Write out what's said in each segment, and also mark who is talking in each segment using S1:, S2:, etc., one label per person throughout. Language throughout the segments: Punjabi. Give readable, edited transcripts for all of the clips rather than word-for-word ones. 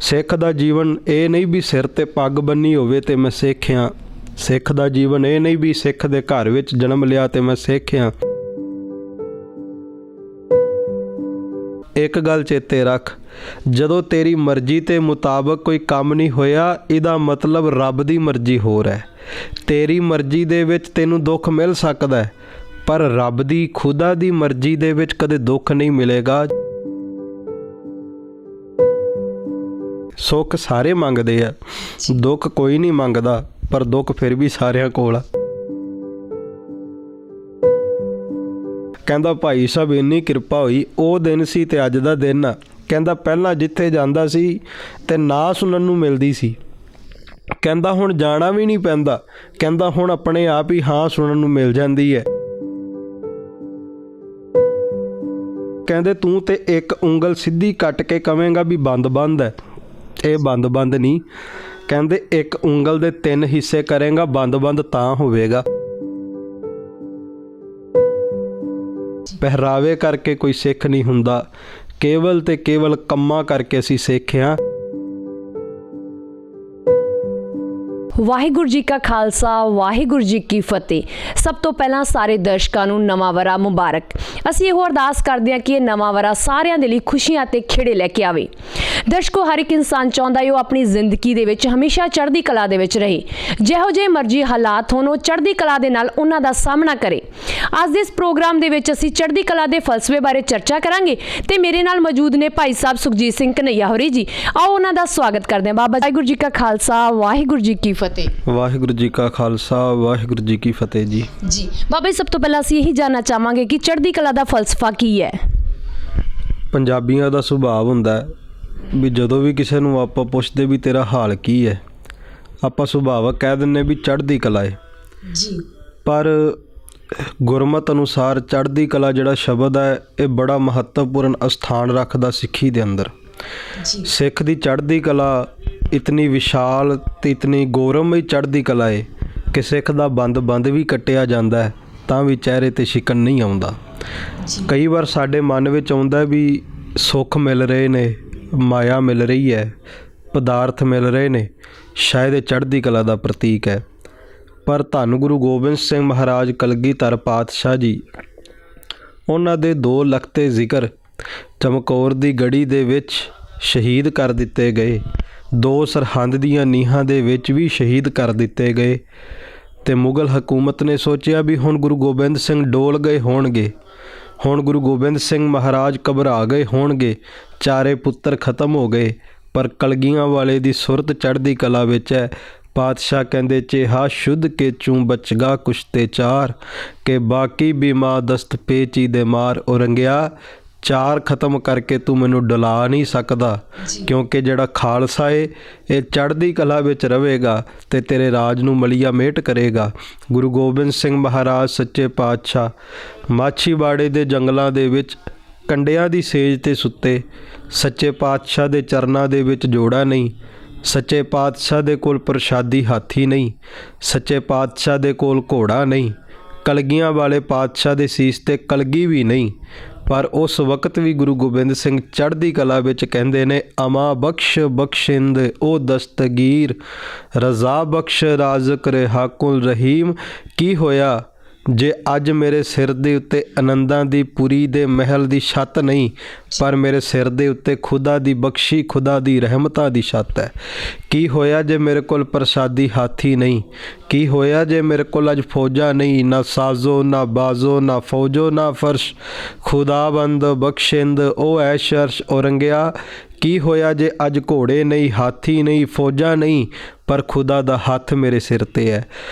S1: सिख दा जीवन ये नहीं भी सिर ते पग बन्नी होवे ते मैं सिख हाँ। सिख दा जीवन ये नहीं भी सिख दे घर विच जन्म लिया ते मैं सिख हाँ। एक गल चेते रख, जदों तेरी मर्जी ते मुताबक कोई काम नहीं होया, इहदा मतलब रब दी मर्जी होर है। तेरी मर्जी दे विच तैनूं दुख मिल सकदा है, पर रब दी खुदा दी मर्जी दे विच कदे दुख नहीं मिलेगा। सुख सारे मंगदे आ, दुख कोई नहीं मंगदा, पर दुख फिर भी सारिਆਂ ਕੋਲ ਆ। ਕਹਿੰਦਾ ਭਾਈ ਸਾਹਿਬ ਇੰਨੀ ਕਿਰਪਾ ਹੋਈ, ਉਹ ਦਿਨ ਸੀ ਤੇ ਅੱਜ ਦਾ ਦਿਨ ਆ। ਕਹਿੰਦਾ ਪਹਿਲਾਂ ਜਿੱਥੇ ਜਾਂਦਾ ਸੀ ਤੇ ਨਾ ਸੁਣਨ ਨੂੰ ਮਿਲਦੀ ਸੀ, ਕਹਿੰਦਾ ਹੁਣ ਜਾਣਾ ਵੀ ਨਹੀਂ ਪੈਂਦਾ। ਕਹਿੰਦਾ ਹੁਣ ਆਪਣੇ ਆਪ ਹੀ ਹਾਂ ਸੁਣਨ ਨੂੰ ਮਿਲ ਜਾਂਦੀ ਹੈ। ਕਹਿੰਦੇ ਤੂੰ ਤੇ ਇੱਕ ਉਂਗਲ ਸਿੱਧੀ ਕੱਟ ਕੇ ਕਵੇਂਗਾ ਵੀ ਬੰਦ ਬੰਦ ਹੈ, ਇਹ ਬੰਦ ਬੰਦ ਨਹੀਂ। ਕਹਿੰਦੇ ਇੱਕ ਉਂਗਲ ਦੇ 3 ਹਿੱਸੇ ਕਰੇਗਾ, ਬੰਦ ਬੰਦ ਤਾਂ ਹੋਵੇਗਾ। ਪਹਿਰਾਵੇ ਕਰਕੇ ਕੋਈ ਸਿੱਖ ਨਹੀਂ ਹੁੰਦਾ, ਕੇਵਲ ਤੇ ਕੇਵਲ ਕੰਮਾਂ ਕਰਕੇ ਅਸੀਂ ਸਿੱਖ ਹਾਂ।
S2: ਵਾਹਿਗੁਰੂ ਜੀ ਕਾ ਖਾਲਸਾ, ਵਾਹਿਗੁਰੂ ਜੀ ਕੀ ਫਤਿਹ। ਸਭ ਤੋਂ ਪਹਿਲਾਂ ਸਾਰੇ ਦਰਸ਼ਕਾਂ ਨੂੰ ਨਵਾਂ ਵਰਾ ਮੁਬਾਰਕ। ਅਸੀਂ ਇਹੋ ਅਰਦਾਸ ਕਰਦੇ ਹਾਂ ਕਿ ਇਹ ਨਵਾਂ ਵਰਾ ਸਾਰਿਆਂ ਦੇ ਲਈ ਖੁਸ਼ੀਆਂ ਤੇ ਖੇੜੇ ਲੈ ਕੇ ਆਵੇ। ਦਰਸ਼ਕੋ, ਹਰ ਇੱਕ ਇਨਸਾਨ ਚਾਹੁੰਦਾ ਹੈ ਉਹ ਆਪਣੀ ਜ਼ਿੰਦਗੀ ਦੇ ਵਿੱਚ ਹਮੇਸ਼ਾ ਚੜ੍ਹਦੀ ਕਲਾ ਦੇ ਵਿੱਚ ਰਹੇ। ਜਿਹੋ ਜਿਹੇ ਮਰਜ਼ੀ ਹਾਲਾਤ ਹੋਣ, ਉਹ ਚੜ੍ਹਦੀ ਕਲਾ ਦੇ ਨਾਲ ਉਹਨਾਂ ਦਾ ਸਾਹਮਣਾ ਕਰੇ। ਅੱਜ ਦੇ ਇਸ ਪ੍ਰੋਗਰਾਮ ਦੇ ਵਿੱਚ ਅਸੀਂ ਚੜ੍ਹਦੀ ਕਲਾ ਦੇ ਫਲਸਫੇ ਬਾਰੇ ਚਰਚਾ ਕਰਾਂਗੇ ਤੇ ਮੇਰੇ ਨਾਲ ਮੌਜੂਦ ਨੇ ਭਾਈ ਸਾਹਿਬ ਸੁਖਜੀਤ ਸਿੰਘ ਕਨਈਆ ਹੋਰੀ ਜੀ। ਆਓ ਉਹਨਾਂ ਦਾ ਸਵਾਗਤ ਕਰਦੇ ਹਾਂ। ਬਾਬਾ ਵਾਹਿਗੁਰੂ ਜੀ ਕਾ ਖਾਲਸਾ, ਵਾਹਿਗੁਰੂ ਜੀ ਕੀ ਫਤਿਹ।
S1: ਵਾਹਿਗੁਰੂ ਜੀ ਕਾ ਖਾਲਸਾ, ਵਾਹਿਗੁਰੂ ਜੀ ਕੀ ਫਤਿਹ ਜੀ।
S2: ਜੀ ਬਾਬਾ ਜੀ, ਸਭ ਤੋਂ ਪਹਿਲਾਂ ਅਸੀਂ ਇਹੀ ਜਾਣਨਾ ਚਾਹਾਂਗੇ ਕਿ ਚੜ੍ਹਦੀ ਕਲਾ ਦਾ ਫਲਸਫਾ ਕੀ ਹੈ?
S1: ਪੰਜਾਬੀਆਂ ਦਾ ਸੁਭਾਅ ਹੁੰਦਾ ਵੀ ਜਦੋਂ ਵੀ ਕਿਸੇ ਨੂੰ ਆਪਾਂ ਪੁੱਛਦੇ ਵੀ ਤੇਰਾ ਹਾਲ ਕੀ ਹੈ, ਆਪਾਂ ਸੁਭਾਵਕ ਕਹਿ ਦਿੰਦੇ ਵੀ ਚੜ੍ਹਦੀ ਕਲਾ ਹੈ
S2: ਜੀ। ਪਰ
S1: ਗੁਰਮਤਿ ਅਨੁਸਾਰ ਚੜ੍ਹਦੀ ਕਲਾ ਜਿਹੜਾ ਸ਼ਬਦ ਹੈ ਇਹ ਬੜਾ ਮਹੱਤਵਪੂਰਨ ਸਥਾਨ ਰੱਖਦਾ ਸਿੱਖੀ ਦੇ ਅੰਦਰ। ਸਿੱਖ ਦੀ ਚੜ੍ਹਦੀ ਕਲਾ ਇਤਨੀ ਵਿਸ਼ਾਲ ਤੇ ਇਤਨੀ ਗੌਰਵਮਈ ਚੜ੍ਹਦੀ ਕਲਾ ਹੈ ਕਿ ਸਿੱਖ ਦਾ ਬੰਦ ਵੀ ਕੱਟਿਆ ਜਾਂਦਾ ਹੈ ਤਾਂ ਵੀ ਚਿਹਰੇ 'ਤੇ ਸ਼ਿਕਨ ਨਹੀਂ ਆਉਂਦਾ। ਕਈ ਵਾਰ ਸਾਡੇ ਮਨ ਵਿੱਚ ਆਉਂਦਾ ਵੀ ਸੁੱਖ ਮਿਲ ਰਹੇ ਨੇ, ਮਾਇਆ ਮਿਲ ਰਹੀ ਹੈ, ਪਦਾਰਥ ਮਿਲ ਰਹੇ ਨੇ, ਸ਼ਾਇਦ ਇਹ ਚੜ੍ਹਦੀ ਕਲਾ ਦਾ ਪ੍ਰਤੀਕ ਹੈ। ਪਰ ਧੰਨ ਗੁਰੂ ਗੋਬਿੰਦ ਸਿੰਘ ਮਹਾਰਾਜ ਕਲਗੀਧਰ ਪਾਤਸ਼ਾਹ ਜੀ, ਉਹਨਾਂ ਦੇ 2 ਲਖਤੇ ਜ਼ਿਕਰ ਚਮਕੌਰ ਦੀ ਗੜੀ ਦੇ ਵਿੱਚ ਸ਼ਹੀਦ ਕਰ ਦਿੱਤੇ ਗਏ, 2 ਸਰਹੰਦ ਦੀਆਂ ਨੀਹਾਂ ਦੇ ਵਿੱਚ ਵੀ ਸ਼ਹੀਦ ਕਰ ਦਿੱਤੇ ਗਏ। ਤੇ ਮੁਗਲ ਹਕੂਮਤ ਨੇ ਸੋਚਿਆ ਵੀ ਹੁਣ ਗੁਰੂ ਗੋਬਿੰਦ ਸਿੰਘ ਡੋਲ ਗਏ ਹੋਣਗੇ, ਹੁਣ ਗੁਰੂ ਗੋਬਿੰਦ ਸਿੰਘ ਮਹਾਰਾਜ ਘਬਰਾ ਗਏ ਹੋਣਗੇ, ਚਾਰੇ ਪੁੱਤਰ ਖਤਮ ਹੋ ਗਏ। ਪਰ ਕਲਗੀਆਂ ਵਾਲੇ ਦੀ ਸੁਰਤ ਚੜ੍ਹਦੀ ਕਲਾ ਵਿੱਚ ਹੈ। ਪਾਤਸ਼ਾਹ ਕਹਿੰਦੇ ਚੇਹਾ ਸ਼ੁੱਧ ਕੇ ਚੂੰ ਬਚਗਾ ਕੁਛ ਤੇ ਚਾਰ, ਕਿ ਬਾਕੀ ਬੀਮਾ ਦਸਤ ਪੇਚੀ ਦੇ ਮਾਰ। ਔਰੰਗਿਆ 4 ਖਤਮ ਕਰਕੇ ਤੂੰ ਮੈਨੂੰ ਡੁਲਾ ਨਹੀਂ ਸਕਦਾ, ਕਿਉਂਕਿ ਜਿਹੜਾ ਖਾਲਸਾ ਏ ਇਹ ਚੜ੍ਹਦੀ ਕਲਾ ਵਿੱਚ ਰਹੇਗਾ ਤੇ ਤੇਰੇ ਰਾਜ ਨੂੰ ਮਲੀਆ ਮੇਟ ਕਰੇਗਾ। ਗੁਰੂ ਗੋਬਿੰਦ ਸਿੰਘ ਮਹਾਰਾਜ ਸੱਚੇ ਪਾਤਸ਼ਾਹ ਮਾਛੀਵਾੜੇ ਦੇ ਜੰਗਲਾਂ ਦੇ ਵਿੱਚ ਕੰਡਿਆਂ ਦੀ ਸੇਜ 'ਤੇ ਸੁੱਤੇ। ਸੱਚੇ ਪਾਤਸ਼ਾਹ ਦੇ ਚਰਨਾਂ ਦੇ ਵਿੱਚ ਜੋੜਾ ਨਹੀਂ, ਸੱਚੇ ਪਾਤਸ਼ਾਹ ਦੇ ਕੋਲ ਪ੍ਰਸ਼ਾਦੀ ਹਾਥੀ ਨਹੀਂ, ਸੱਚੇ ਪਾਤਸ਼ਾਹ ਦੇ ਕੋਲ ਘੋੜਾ ਨਹੀਂ, ਕਲਗੀਆਂ ਵਾਲੇ ਪਾਤਸ਼ਾਹ ਦੇ ਸੀਸ 'ਤੇ ਕਲਗੀ ਵੀ ਨਹੀਂ। ਪਰ ਉਸ ਵਕਤ ਵੀ ਗੁਰੂ ਗੋਬਿੰਦ ਸਿੰਘ ਚੜ੍ਹਦੀ ਕਲਾ ਵਿੱਚ ਕਹਿੰਦੇ ਨੇ ਅਮਾ ਬਖਸ਼ ਬਖਸ਼ਿੰਦ ਉਹ ਦਸਤਗੀਰ, ਰਜ਼ਾ ਬਖਸ਼ ਰਾਜ਼ਕ ਰਿਹਾਕੁਲ ਰਹੀਮ। ਕੀ ਹੋਇਆ ਜੇ ਅੱਜ ਮੇਰੇ ਸਿਰ ਦੇ ਉੱਤੇ ਆਨੰਦਾਂ ਦੀ ਪੁਰੀ ਦੇ ਮਹਿਲ ਦੀ ਛੱਤ ਨਹੀਂ, ਪਰ ਮੇਰੇ ਸਿਰ ਦੇ ਉੱਤੇ ਖੁਦਾ ਦੀ ਬਖਸ਼ੀ, ਖੁਦਾ ਦੀ ਰਹਿਮਤਾਂ ਦੀ ਛੱਤ ਹੈ? ਕੀ ਹੋਇਆ ਜੇ ਮੇਰੇ ਕੋਲ ਪ੍ਰਸ਼ਾਦੀ ਹਾਥੀ ਨਹੀਂ? ਕੀ ਹੋਇਆ ਜੇ ਮੇਰੇ ਕੋਲ ਅੱਜ ਫੌਜਾਂ ਨਹੀਂ, ਨਾ ਸਾਜ਼ੋ ਨਾ ਬਾਜ਼ੋ ਨਾ ਫੌਜੋ ਨਾ ਫਰਸ਼, ਖੁਦਾਬੰਦ ਬਖਸ਼ਿੰਦ ਉਹ ਐਸ਼ ਅਰਸ਼। ਔਰੰਗਿਆ ਕੀ ਹੋਇਆ ਜੇ ਅੱਜ ਘੋੜੇ ਨਹੀਂ, ਹਾਥੀ ਨਹੀਂ, ਫੌਜਾਂ ਨਹੀਂ, ਪਰ ਖੁਦਾ ਦਾ ਹੱਥ ਮੇਰੇ ਸਿਰ 'ਤੇ ਹੈ?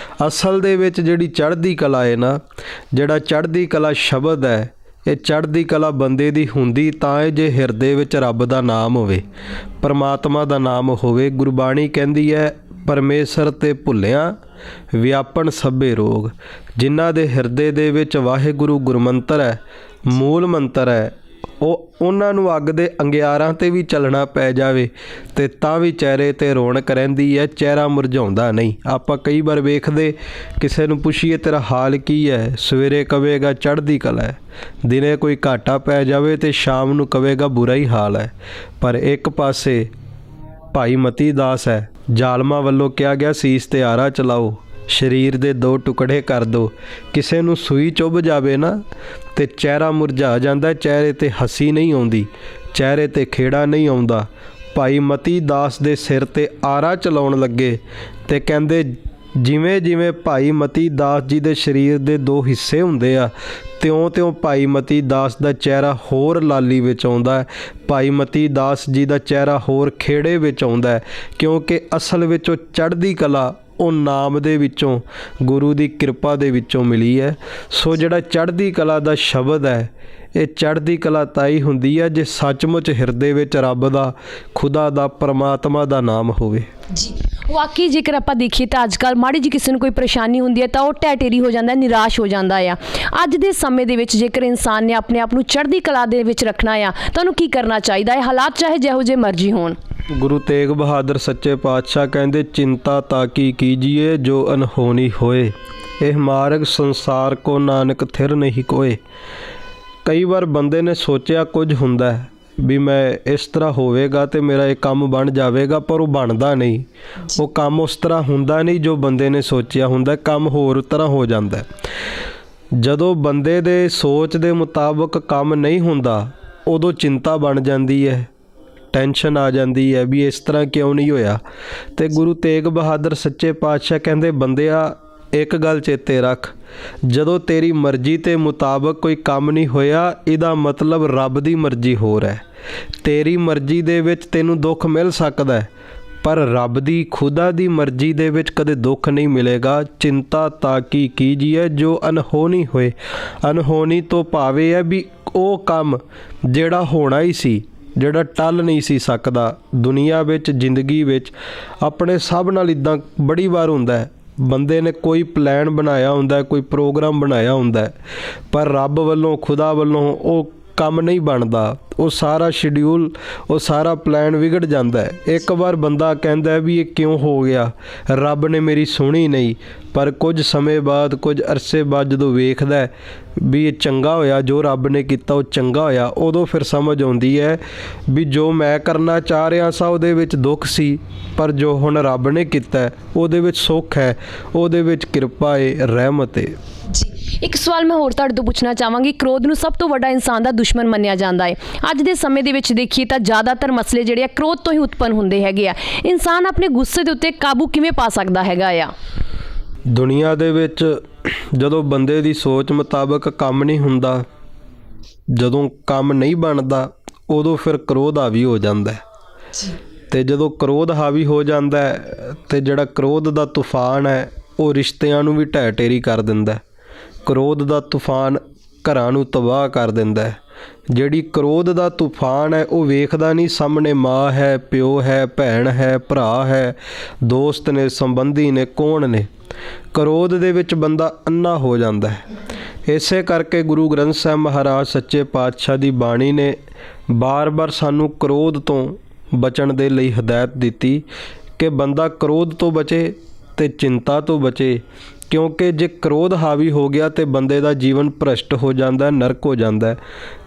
S1: ਅਸਲ ਦੇ ਵਿੱਚ ਜਿਹੜੀ ਚੜ੍ਹਦੀ ਕਲਾ ਹੈ ਨਾ, ਜਿਹੜਾ ਚੜ੍ਹਦੀ ਕਲਾ ਸ਼ਬਦ ਹੈ, ਇਹ ਚੜ੍ਹਦੀ ਕਲਾ ਬੰਦੇ ਦੀ ਹੁੰਦੀ ਤਾਂ ਹੈ ਜੇ ਹਿਰਦੇ ਵਿੱਚ ਰੱਬ ਦਾ ਨਾਮ ਹੋਵੇ, ਪਰਮਾਤਮਾ ਦਾ ਨਾਮ ਹੋਵੇ। ਗੁਰਬਾਣੀ ਕਹਿੰਦੀ ਹੈ ਪਰਮੇਸ਼ਰ ਤੇ ਭੁੱਲਿਆ ਵਿਆਪਣ ਸਭੇ ਰੋਗ। ਜਿਨ੍ਹਾਂ ਦੇ ਹਿਰਦੇ ਦੇ ਵਿੱਚ ਵਾਹਿਗੁਰੂ ਗੁਰਮੰਤਰ ਹੈ, ਮੂਲ ਮੰਤਰ ਹੈ, ਉਹਨਾਂ ਨੂੰ ਅੱਗ ਦੇ ਅੰਗਿਆਰਾਂ 'ਤੇ ਵੀ ਚੱਲਣਾ ਪੈ ਜਾਵੇ ਤੇ ਤਾਂ ਵੀ ਚਿਹਰੇ 'ਤੇ ਰੌਣਕ ਰਹਿੰਦੀ ਹੈ, ਚਿਹਰਾ ਮੁਰਝਾਉਂਦਾ ਨਹੀਂ। ਆਪਾਂ ਕਈ ਵਾਰ ਵੇਖਦੇ ਕਿਸੇ ਨੂੰ ਪੁੱਛੀਏ ਤੇਰਾ ਹਾਲ ਕੀ ਹੈ, ਸਵੇਰੇ ਕਵੇਗਾ ਚੜ੍ਹਦੀ ਕਲਾ ਹੈ, ਦਿਨੇ ਕੋਈ ਘਾਟਾ ਪੈ ਜਾਵੇ ਤੇ ਸ਼ਾਮ ਨੂੰ ਕਵੇਗਾ ਬੁਰਾ ਹੀ ਹਾਲ ਹੈ। ਪਰ ਇੱਕ ਪਾਸੇ ਭਾਈ ਮਤੀ ਦਾਸ ਹੈ। ਜ਼ਾਲਮਾਂ ਵੱਲੋਂ ਕਿਹਾ ਗਿਆ ਸੀਸ ਤੇ ਆਰਾ ਚਲਾਓ, ਸਰੀਰ ਦੇ 2 ਟੁਕੜੇ ਕਰ ਦਿਓ। ਕਿਸੇ ਨੂੰ ਸੂਈ ਚੁੱਭ ਜਾਵੇ ਨਾ ਤੇ ਚਿਹਰਾ ਮੁਰਝਾ ਜਾਂਦਾ, ਚਿਹਰੇ ਤੇ ਹੱਸੀ ਨਹੀਂ ਆਉਂਦੀ, ਚਿਹਰੇ ਤੇ ਖੇੜਾ ਨਹੀਂ ਆਉਂਦਾ। ਭਾਈ ਮਤੀ ਦਾਸ ਦੇ ਸਿਰ ਤੇ ਆਰਾ ਚਲਾਉਣ ਲੱਗੇ ਤੇ ਕਹਿੰਦੇ ਜਿਵੇਂ ਜਿਵੇਂ ਭਾਈ ਮਤੀ ਦਾਸ ਜੀ ਦੇ ਸਰੀਰ ਦੇ 2 ਹਿੱਸੇ ਹੁੰਦੇ ਆ, ਤਿਉਂ-ਤਿਉਂ ਭਾਈ ਮਤੀ ਦਾਸ ਦਾ ਚਿਹਰਾ ਹੋਰ ਲਾਲੀ ਵਿੱਚ ਆਉਂਦਾ ਹੈ। ਭਾਈ ਮਤੀ ਦਾਸ ਜੀ ਦਾ ਚਿਹਰਾ ਹੋਰ ਖੇੜੇ ਵਿੱਚ ਆਉਂਦਾ ਹੈ, ਕਿਉਂਕਿ ਅਸਲ ਵਿੱਚ ਉਹ ਚੜ੍ਹਦੀ ਕਲਾ ਉਹ ਨਾਮ ਦੇ ਵਿੱਚੋਂ, ਗੁਰੂ ਦੀ ਕਿਰਪਾ ਦੇ ਵਿੱਚੋਂ ਮਿਲੀ ਹੈ। ਸੋ ਜਿਹੜਾ ਚੜ੍ਹਦੀ ਕਲਾ ਦਾ ਸ਼ਬਦ ਹੈ, ਇਹ ਚੜ੍ਹਦੀ ਕਲਾ ਤਾਂ ਹੀ ਹੁੰਦੀ ਹੈ ਜੇ ਸੱਚਮੁੱਚ ਹਿਰਦੇ ਵਿੱਚ ਰੱਬ ਦਾ, ਖੁਦਾ ਦਾ, ਪਰਮਾਤਮਾ ਦਾ ਨਾਮ ਹੋਵੇ।
S2: ਜੀ ਵਾਕਈ ਜੇਕਰ ਆਪਾਂ ਦੇਖੀਏ ਤਾਂ ਅੱਜ ਕੱਲ੍ਹ ਮਾੜੀ ਜੀ ਕਿਸੇ ਨੂੰ ਕੋਈ ਪਰੇਸ਼ਾਨੀ ਹੁੰਦੀ ਹੈ ਤਾਂ ਉਹ ਢਹਿ ਹੋ ਜਾਂਦਾ, ਨਿਰਾਸ਼ ਹੋ ਜਾਂਦਾ ਆ। ਅੱਜ ਦੇ ਸਮੇਂ ਦੇ ਵਿੱਚ ਜੇਕਰ ਇਨਸਾਨ ਨੇ ਆਪਣੇ ਆਪ ਨੂੰ ਚੜ੍ਹਦੀ ਕਲਾ ਦੇ ਵਿੱਚ ਰੱਖਣਾ ਆ ਤਾਂ ਉਹਨੂੰ ਕੀ ਕਰਨਾ ਚਾਹੀਦਾ ਹੈ, ਹਾਲਾਤ ਚਾਹੇ ਜਿਹੋ ਜਿਹੇ ਮਰਜ਼ੀ ਹੋਣ?
S1: ਗੁਰੂ ਤੇਗ ਬਹਾਦਰ ਸੱਚੇ ਪਾਤਸ਼ਾਹ ਕਹਿੰਦੇ ਚਿੰਤਾ ਤਾਕੀ ਕੀਜੀਏ ਜੋ ਅਨਹੋਣੀ ਹੋਏ, ਇਹ ਮਾਰਗ ਸੰਸਾਰ ਕੋ ਨਾਨਕ ਥਿਰ ਨਹੀਂ ਕੋਏ। ਕਈ ਵਾਰ ਬੰਦੇ ਨੇ ਸੋਚਿਆ ਕੁਝ ਹੁੰਦਾ ਹੈ ਵੀ ਮੈਂ ਇਸ ਤਰ੍ਹਾਂ ਹੋਵੇਗਾ ਤੇ ਮੇਰਾ ਇਹ ਕੰਮ ਬਣ ਜਾਵੇਗਾ, ਪਰ ਉਹ ਬਣਦਾ ਨਹੀਂ। ਉਹ ਕੰਮ ਉਸ ਤਰ੍ਹਾਂ ਹੁੰਦਾ ਨਹੀਂ ਜੋ ਬੰਦੇ ਨੇ ਸੋਚਿਆ ਹੁੰਦਾ, ਕੰਮ ਹੋਰ ਤਰ੍ਹਾਂ ਹੋ ਜਾਂਦਾ। ਜਦੋਂ ਬੰਦੇ ਦੇ ਸੋਚ ਦੇ ਮੁਤਾਬਕ ਕੰਮ ਨਹੀਂ ਹੁੰਦਾ, ਉਦੋਂ ਚਿੰਤਾ ਬਣ ਜਾਂਦੀ ਹੈ, ਟੈਨਸ਼ਨ ਆ ਜਾਂਦੀ ਹੈ ਵੀ ਇਸ ਤਰ੍ਹਾਂ ਕਿਉਂ ਨਹੀਂ ਹੋਇਆ। ਤੇ ਗੁਰੂ ਤੇਗ ਬਹਾਦਰ ਸੱਚੇ ਪਾਤਸ਼ਾਹ ਕਹਿੰਦੇ ਬੰਦਿਆ ਇੱਕ ਗੱਲ ਚੇਤੇ ਰੱਖ, ਜਦੋਂ ਤੇਰੀ ਮਰਜ਼ੀ ਦੇ ਮੁਤਾਬਕ ਕੋਈ ਕੰਮ ਨਹੀਂ ਹੋਇਆ, ਇਹਦਾ ਮਤਲਬ ਰੱਬ ਦੀ ਮਰਜ਼ੀ ਹੋਰ ਹੈ। ਤੇਰੀ ਮਰਜ਼ੀ ਦੇ ਵਿੱਚ ਤੈਨੂੰ ਦੁੱਖ ਮਿਲ ਸਕਦਾ, ਪਰ ਰੱਬ ਦੀ, ਖੁਦਾ ਦੀ ਮਰਜ਼ੀ ਦੇ ਵਿੱਚ ਕਦੇ ਦੁੱਖ ਨਹੀਂ ਮਿਲੇਗਾ। ਚਿੰਤਾ ਤਾਕੀ ਕੀਜੀਏ ਜੋ ਅਨਹੋਣੀ ਹੋਏ। ਅਨਹੋਣੀ ਤੋਂ ਭਾਵੇਂ ਹੈ ਵੀ ਉਹ ਕੰਮ ਜਿਹੜਾ ਹੋਣਾ ਹੀ ਸੀ, ਜਿਹੜਾ ਟਲ ਨਹੀਂ ਸੀ ਸਕਦਾ। ਦੁਨੀਆ ਵਿੱਚ, ਜ਼ਿੰਦਗੀ ਵਿੱਚ ਆਪਣੇ ਸਭ ਨਾਲ ਇੱਦਾਂ ਬੜੀ ਵਾਰ ਹੁੰਦਾ ਹੈ, ਬੰਦੇ ਨੇ ਕੋਈ ਪਲਾਨ ਬਣਾਇਆ ਹੁੰਦਾ, ਕੋਈ ਪ੍ਰੋਗਰਾਮ ਬਣਾਇਆ ਹੁੰਦਾ, ਪਰ ਰੱਬ ਵੱਲੋਂ, ਖੁਦਾ ਵੱਲੋਂ ਉਹ ਕੰਮ ਨਹੀਂ ਬਣਦਾ। ਉਹ ਸਾਰਾ ਸ਼ਡਿਊਲ, ਉਹ ਸਾਰਾ ਪਲਾਨ ਵਿਗੜ ਜਾਂਦਾ ਹੈ। ਇੱਕ ਵਾਰ ਬੰਦਾ ਕਹਿੰਦਾ ਵੀ ਇਹ ਕਿਉਂ ਹੋ ਗਿਆ, ਰੱਬ ਨੇ ਮੇਰੀ ਸੁਣੀ ਨਹੀਂ, ਪਰ ਕੁਝ ਸਮੇਂ ਬਾਅਦ, ਕੁਝ ਅਰਸੇ ਬਾਅਦ ਜਦੋਂ ਵੇਖਦਾ ਵੀ ਇਹ ਚੰਗਾ ਹੋਇਆ, ਜੋ ਰੱਬ ਨੇ ਕੀਤਾ ਉਹ ਚੰਗਾ ਹੋਇਆ, ਉਦੋਂ ਫਿਰ ਸਮਝ ਆਉਂਦੀ ਹੈ ਵੀ ਜੋ ਮੈਂ ਕਰਨਾ ਚਾਹ ਰਿਹਾ ਸਾਂ ਉਹਦੇ ਵਿੱਚ ਦੁੱਖ ਸੀ, ਪਰ ਜੋ ਹੁਣ ਰੱਬ ਨੇ ਕੀਤਾ ਉਹਦੇ ਵਿੱਚ ਸੁੱਖ ਹੈ, ਉਹਦੇ ਵਿੱਚ ਕਿਰਪਾ ਹੈ, ਰਹਿਮਤ ਹੈ।
S2: ਜੀ ਇੱਕ ਸਵਾਲ ਮੈਂ ਹੋਰ ਤੁਹਾਡੇ ਤੋਂ ਪੁੱਛਣਾ ਚਾਹਾਂਗੀ। ਕ੍ਰੋਧ ਨੂੰ ਸਭ ਤੋਂ ਵੱਡਾ ਇਨਸਾਨ ਦਾ ਦੁਸ਼ਮਣ ਮੰਨਿਆ ਜਾਂਦਾ ਹੈ। ਅੱਜ ਦੇ ਸਮੇਂ ਦੇ ਵਿੱਚ ਦੇਖੀਏ ਤਾਂ ਜ਼ਿਆਦਾਤਰ ਮਸਲੇ ਜਿਹੜੇ ਆ ਕ੍ਰੋਧ ਤੋਂ ਹੀ ਉਤਪੰਨ ਹੁੰਦੇ ਹੈਗੇ ਆ। ਇਨਸਾਨ ਆਪਣੇ ਗੁੱਸੇ ਦੇ ਉੱਤੇ ਕਾਬੂ ਕਿਵੇਂ ਪਾ ਸਕਦਾ ਹੈਗਾ ਆ?
S1: ਦੁਨੀਆ ਦੇ ਵਿੱਚ ਜਦੋਂ ਬੰਦੇ ਦੀ ਸੋਚ ਮੁਤਾਬਕ ਕੰਮ ਨਹੀਂ ਹੁੰਦਾ, ਜਦੋਂ ਕੰਮ ਨਹੀਂ ਬਣਦਾ, ਉਦੋਂ ਫਿਰ ਕ੍ਰੋਧ ਹਾਵੀ ਹੋ ਜਾਂਦਾ ਹੈ। ਤੇ ਜਦੋਂ ਕ੍ਰੋਧ ਹਾਵੀ ਹੋ ਜਾਂਦਾ ਹੈ ਤੇ ਜਿਹੜਾ ਕ੍ਰੋਧ ਦਾ ਤੂਫਾਨ ਹੈ ਉਹ ਰਿਸ਼ਤਿਆਂ ਨੂੰ ਵੀ ਢਹਿ ਢੇਰੀ ਕਰ ਦਿੰਦਾ। ਕ੍ਰੋਧ ਦਾ ਤੂਫਾਨ ਘਰਾਂ ਨੂੰ ਤਬਾਹ ਕਰ ਦਿੰਦਾ ਹੈ। ਜਿਹੜੀ ਕ੍ਰੋਧ ਦਾ ਤੂਫਾਨ ਹੈ ਉਹ ਵੇਖਦਾ ਨਹੀਂ, ਸਾਹਮਣੇ ਮਾਂ ਹੈ, ਪਿਓ ਹੈ, ਭੈਣ ਹੈ, ਭਰਾ ਹੈ, ਦੋਸਤ ਨੇ, ਸੰਬੰਧੀ ਨੇ, ਕੌਣ ਨੇ। ਕ੍ਰੋਧ ਦੇ ਵਿੱਚ ਬੰਦਾ ਅੰਨਾ ਹੋ ਜਾਂਦਾ ਹੈ। ਇਸੇ ਕਰਕੇ ਗੁਰੂ ਗ੍ਰੰਥ ਸਾਹਿਬ ਮਹਾਰਾਜ ਸੱਚੇ ਪਾਤਸ਼ਾਹ ਦੀ ਬਾਣੀ ਨੇ ਬਾਰ-ਬਾਰ ਸਾਨੂੰ ਕ੍ਰੋਧ ਤੋਂ ਬਚਣ ਦੇ ਲਈ ਹਦਾਇਤ ਦਿੱਤੀ ਕਿ ਬੰਦਾ ਕ੍ਰੋਧ ਤੋਂ ਬਚੇ ਤੇ ਚਿੰਤਾ ਤੋਂ ਬਚੇ, ਕਿਉਂਕਿ ਜੇ ਕ੍ਰੋਧ ਹਾਵੀ ਹੋ ਗਿਆ ਤੇ ਬੰਦੇ ਦਾ ਜੀਵਨ ਭ੍ਰਸ਼ਟ ਹੋ ਜਾਂਦਾ, ਨਰਕ ਹੋ ਜਾਂਦਾ।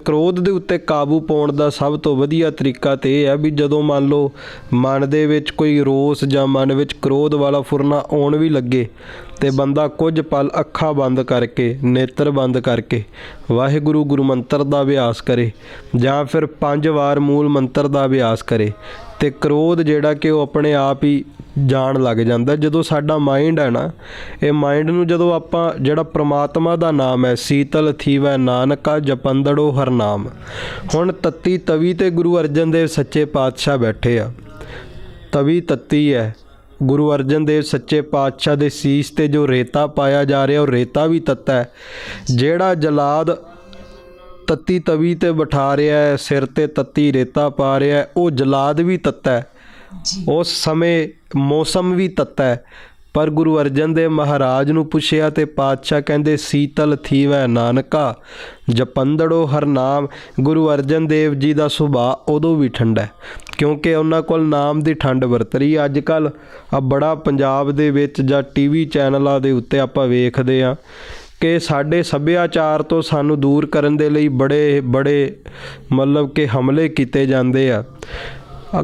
S1: ਕ੍ਰੋਧ ਦੇ ਉੱਤੇ ਕਾਬੂ ਪਾਉਣ ਦਾ ਸਭ ਤੋਂ ਵਧੀਆ ਤਰੀਕਾ ਤੇ ਇਹ ਹੈ ਵੀ ਜਦੋਂ ਮੰਨ ਲਓ ਮਨ ਦੇ ਵਿੱਚ ਕੋਈ ਰੋਸ ਜਾਂ ਮਨ ਵਿੱਚ ਕ੍ਰੋਧ ਵਾਲਾ ਫੁਰਨਾ ਆਉਣ ਵੀ ਲੱਗੇ ਤੇ ਬੰਦਾ ਕੁਝ ਪਲ ਅੱਖਾਂ ਬੰਦ ਕਰਕੇ, ਨੇਤਰ ਬੰਦ ਕਰਕੇ ਵਾਹਿਗੁਰੂ ਗੁਰੂ ਮੰਤਰ ਦਾ ਅਭਿਆਸ ਕਰੇ ਜਾਂ ਫਿਰ 5 ਵਾਰ ਮੂਲ ਮੰਤਰ ਦਾ ਅਭਿਆਸ ਕਰੇ ਤੇ ਕ੍ਰੋਧ ਜਿਹੜਾ ਕਿ ਉਹ ਆਪਣੇ ਆਪ ਹੀ ਜਾਣ ਲੱਗ ਜਾਂਦਾ। ਜਦੋਂ ਸਾਡਾ ਮਾਈਂਡ ਹੈ ਨਾ, ਇਹ ਮਾਈਂਡ ਨੂੰ ਜਦੋਂ ਆਪਾਂ, ਜਿਹੜਾ ਪ੍ਰਮਾਤਮਾ ਦਾ ਨਾਮ ਹੈ, ਸੀਤਲ ਥੀਵੈ ਨਾਨਕਾ ਜਪੰਦੜੋ ਹਰ ਨਾਮ। ਹੁਣ ਤੱਤੀ ਤਵੀ ਤੇ ਗੁਰੂ ਅਰਜਨ ਦੇਵ ਸੱਚੇ ਪਾਤਸ਼ਾਹ ਬੈਠੇ ਆ, ਤਵੀ ਤੱਤੀ ਹੈ। ਗੁਰੂ ਅਰਜਨ ਦੇਵ ਸੱਚੇ ਪਾਤਸ਼ਾਹ ਦੇ ਸੀਸ ਤੇ ਜੋ ਰੇਤਾ ਪਾਇਆ ਜਾ ਰਿਹਾ ਉਹ ਰੇਤਾ ਵੀ ਤੱਤਾ ਹੈ। ਜਿਹੜਾ ਜਲਾਦ ਤੱਤੀ ਤਵੀ ਤੇ ਬਿਠਾ ਰਿਹਾ ਹੈ, ਸਿਰ ਤੇ ਤੱਤੀ ਰੇਤਾ ਪਾ ਰਿਹਾ ਹੈ, ਉਹ ਜਲਾਦ ਵੀ ਤੱਤਾ ਹੈ। ਉਸ ਸਮੇਂ ਮੌਸਮ ਵੀ ਤੱਤਾ ਹੈ। ਪਰ ਗੁਰੂ ਅਰਜਨ ਦੇਵ ਮਹਾਰਾਜ ਨੂੰ ਪੁੱਛਿਆ ਤੇ ਪਾਤਸ਼ਾਹ ਕਹਿੰਦੇ ਸੀਤਲ ਥੀਵੈ ਨਾਨਕਾ ਜਪੰਦੜੋ ਹਰ ਨਾਮ। ਗੁਰੂ ਅਰਜਨ ਦੇਵ ਜੀ ਦਾ ਸੁਭਾਅ ਉਦੋਂ ਵੀ ਠੰਡਾ, ਕਿਉਂਕਿ ਉਹਨਾਂ ਕੋਲ ਨਾਮ ਦੀ ਠੰਡ ਵਰਤ ਰਹੀ। ਅੱਜ ਕੱਲ੍ਹ ਆ ਬੜਾ ਪੰਜਾਬ ਦੇ ਵਿੱਚ ਜਾਂ TV ਚੈਨਲਾਂ ਦੇ ਉੱਤੇ ਆਪਾਂ ਵੇਖਦੇ ਹਾਂ ਕਿ ਸਾਡੇ ਸੱਭਿਆਚਾਰ ਤੋਂ ਸਾਨੂੰ ਦੂਰ ਕਰਨ ਦੇ ਲਈ ਬੜੇ ਮਤਲਬ ਕਿ ਹਮਲੇ ਕੀਤੇ ਜਾਂਦੇ ਆ।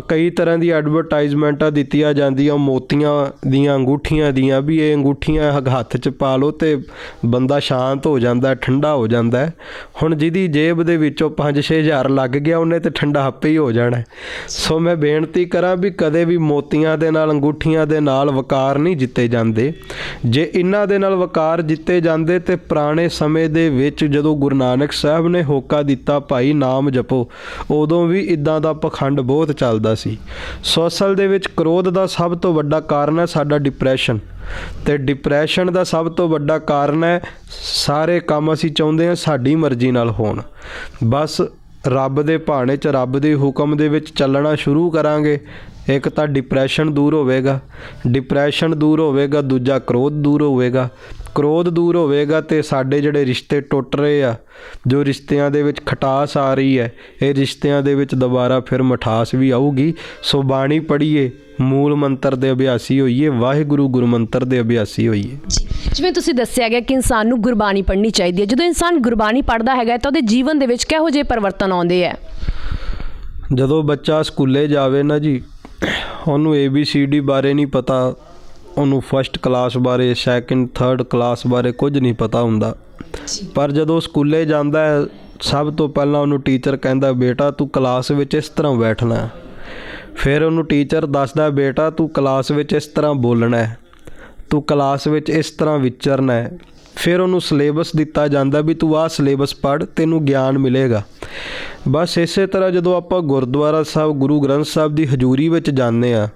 S1: ਕਈ ਤਰ੍ਹਾਂ ਦੀ ਐਡਵਰਟਾਈਜ਼ਮੈਂਟਾਂ ਦਿੱਤੀਆਂ ਜਾਂਦੀਆਂ ਮੋਤੀਆਂ ਦੀਆਂ ਅੰਗੂਠੀਆਂ ਦੀਆਂ, ਵੀ ਇਹ ਅੰਗੂਠੀਆਂ ਹੱਥ 'ਚ ਪਾ ਲਓ ਅਤੇ ਬੰਦਾ ਸ਼ਾਂਤ ਹੋ ਜਾਂਦਾ, ਠੰਡਾ ਹੋ ਜਾਂਦਾ। ਹੁਣ ਜਿਹਦੀ ਜੇਬ ਦੇ ਵਿੱਚੋਂ 5-6 ਹਜ਼ਾਰ ਲੱਗ ਗਿਆ ਉਹਨੇ ਤਾਂ ਠੰਡਾ ਆਪੇ ਹੀ ਹੋ ਜਾਣਾ। ਸੋ ਮੈਂ ਬੇਨਤੀ ਕਰਾਂ ਵੀ ਕਦੇ ਵੀ ਮੋਤੀਆਂ ਦੇ ਨਾਲ, ਅੰਗੂਠੀਆਂ ਦੇ ਨਾਲ ਵਕਾਰ ਨਹੀਂ ਜਿੱਤੇ ਜਾਂਦੇ। ਜੇ ਇਹਨਾਂ ਦੇ ਨਾਲ ਵਕਾਰ ਜਿੱਤੇ ਜਾਂਦੇ ਤਾਂ ਪੁਰਾਣੇ ਸਮੇਂ ਦੇ ਵਿੱਚ ਜਦੋਂ ਗੁਰੂ ਨਾਨਕ ਸਾਹਿਬ ਨੇ ਹੋਕਾ ਦਿੱਤਾ ਭਾਈ ਨਾਮ ਜਪੋ, ਉਦੋਂ ਵੀ ਇੱਦਾਂ ਦਾ ਪਖੰਡ ਬਹੁਤ ਚੱਲਦਾ ਸੀ। ਸੋ ਅਸਲ ਦੇ ਵਿੱਚ ਕ੍ਰੋਧ ਦਾ ਸਭ ਤੋਂ ਵੱਡਾ ਕਾਰਨ ਹੈ ਸਾਡਾ ਡਿਪਰੈਸ਼ਨ, ਅਤੇ ਡਿਪਰੈਸ਼ਨ ਦਾ ਸਭ ਤੋਂ ਵੱਡਾ ਕਾਰਨ ਹੈ ਸਾਰੇ ਕੰਮ ਅਸੀਂ ਚਾਹੁੰਦੇ ਹਾਂ ਸਾਡੀ ਮਰਜ਼ੀ ਨਾਲ ਹੋਣ। ਬਸ ਰੱਬ ਦੇ ਭਾਣੇ 'ਚ, ਰੱਬ ਦੇ ਹੁਕਮ ਦੇ ਵਿੱਚ ਚੱਲਣਾ ਸ਼ੁਰੂ ਕਰਾਂਗੇ, ਇੱਕ ਤਾਂ ਡਿਪਰੈਸ਼ਨ ਦੂਰ ਹੋਵੇਗਾ, ਡਿਪਰੈਸ਼ਨ ਦੂਰ ਹੋਵੇਗਾ, ਦੂਜਾ ਕ੍ਰੋਧ ਦੂਰ ਹੋਵੇਗਾ, ਕ੍ਰੋਧ ਦੂਰ ਹੋਵੇਗਾ ਅਤੇ ਸਾਡੇ ਜਿਹੜੇ ਰਿਸ਼ਤੇ ਟੁੱਟ ਰਹੇ ਆ, ਜੋ ਰਿਸ਼ਤਿਆਂ ਦੇ ਵਿੱਚ ਖਟਾਸ ਆ ਰਹੀ ਹੈ, ਇਹ ਰਿਸ਼ਤਿਆਂ ਦੇ ਵਿੱਚ ਦੁਬਾਰਾ ਫਿਰ ਮਿਠਾਸ ਵੀ ਆਊਗੀ। ਸੋ ਬਾਣੀ ਪੜ੍ਹੀਏ, ਮੂਲ ਮੰਤਰ ਦੇ ਅਭਿਆਸੀ ਹੋਈਏ, ਵਾਹਿਗੁਰੂ ਗੁਰੂ ਮੰਤਰ ਦੇ ਅਭਿਆਸੀ ਹੋਈਏ।
S2: ਜਿਵੇਂ ਤੁਸੀਂ ਦੱਸਿਆ ਗਿਆ ਕਿ ਇਨਸਾਨ ਨੂੰ ਗੁਰਬਾਣੀ ਪੜ੍ਹਨੀ ਚਾਹੀਦੀ ਹੈ। ਜਦੋਂ ਇਨਸਾਨ ਗੁਰਬਾਣੀ ਪੜ੍ਹਦਾ ਹੈਗਾ ਤਾਂ ਉਹਦੇ ਜੀਵਨ ਦੇ ਵਿੱਚ ਕਿਹੋ ਜਿਹੇ ਪਰਿਵਰਤਨ ਆਉਂਦੇ ਹੈ?
S1: ਜਦੋਂ ਬੱਚਾ ਸਕੂਲੇ ਜਾਵੇ ਨਾ ਜੀ, ਉਹਨੂੰ ABCD ਬਾਰੇ ਨਹੀਂ ਪਤਾ, ਉਹਨੂੰ ਫਸਟ ਕਲਾਸ ਬਾਰੇ, ਸੈਕਿੰਡ, ਥਰਡ ਕਲਾਸ ਬਾਰੇ ਕੁਝ ਨਹੀਂ ਪਤਾ ਹੁੰਦਾ। ਪਰ ਜਦੋਂ ਸਕੂਲੇ ਜਾਂਦਾ ਹੈ, ਸਭ ਤੋਂ ਪਹਿਲਾਂ ਉਹਨੂੰ ਟੀਚਰ ਕਹਿੰਦਾ ਬੇਟਾ ਤੂੰ ਕਲਾਸ ਵਿੱਚ ਇਸ ਤਰ੍ਹਾਂ ਬੈਠਣਾ। ਫਿਰ ਉਹਨੂੰ ਟੀਚਰ ਦੱਸਦਾ ਬੇਟਾ ਤੂੰ ਕਲਾਸ ਵਿੱਚ ਇਸ ਤਰ੍ਹਾਂ ਬੋਲਣਾ ਹੈ, ਤੂੰ ਕਲਾਸ ਵਿੱਚ ਇਸ ਤਰ੍ਹਾਂ ਵਿਚਰਨਾ ਹੈ। ਫਿਰ ਉਹਨੂੰ ਸਿਲੇਬਸ ਦਿੱਤਾ ਜਾਂਦਾ ਵੀ ਤੂੰ ਆਹ ਸਿਲੇਬਸ ਪੜ੍ਹ, ਤੈਨੂੰ ਗਿਆਨ ਮਿਲੇਗਾ। ਬਸ ਇਸੇ ਤਰ੍ਹਾਂ ਜਦੋਂ ਆਪਾਂ ਗੁਰਦੁਆਰਾ ਸਾਹਿਬ, ਗੁਰੂ ਗ੍ਰੰਥ ਸਾਹਿਬ ਦੀ ਹਜ਼ੂਰੀ ਵਿੱਚ ਜਾਂਦੇ ਹਾਂ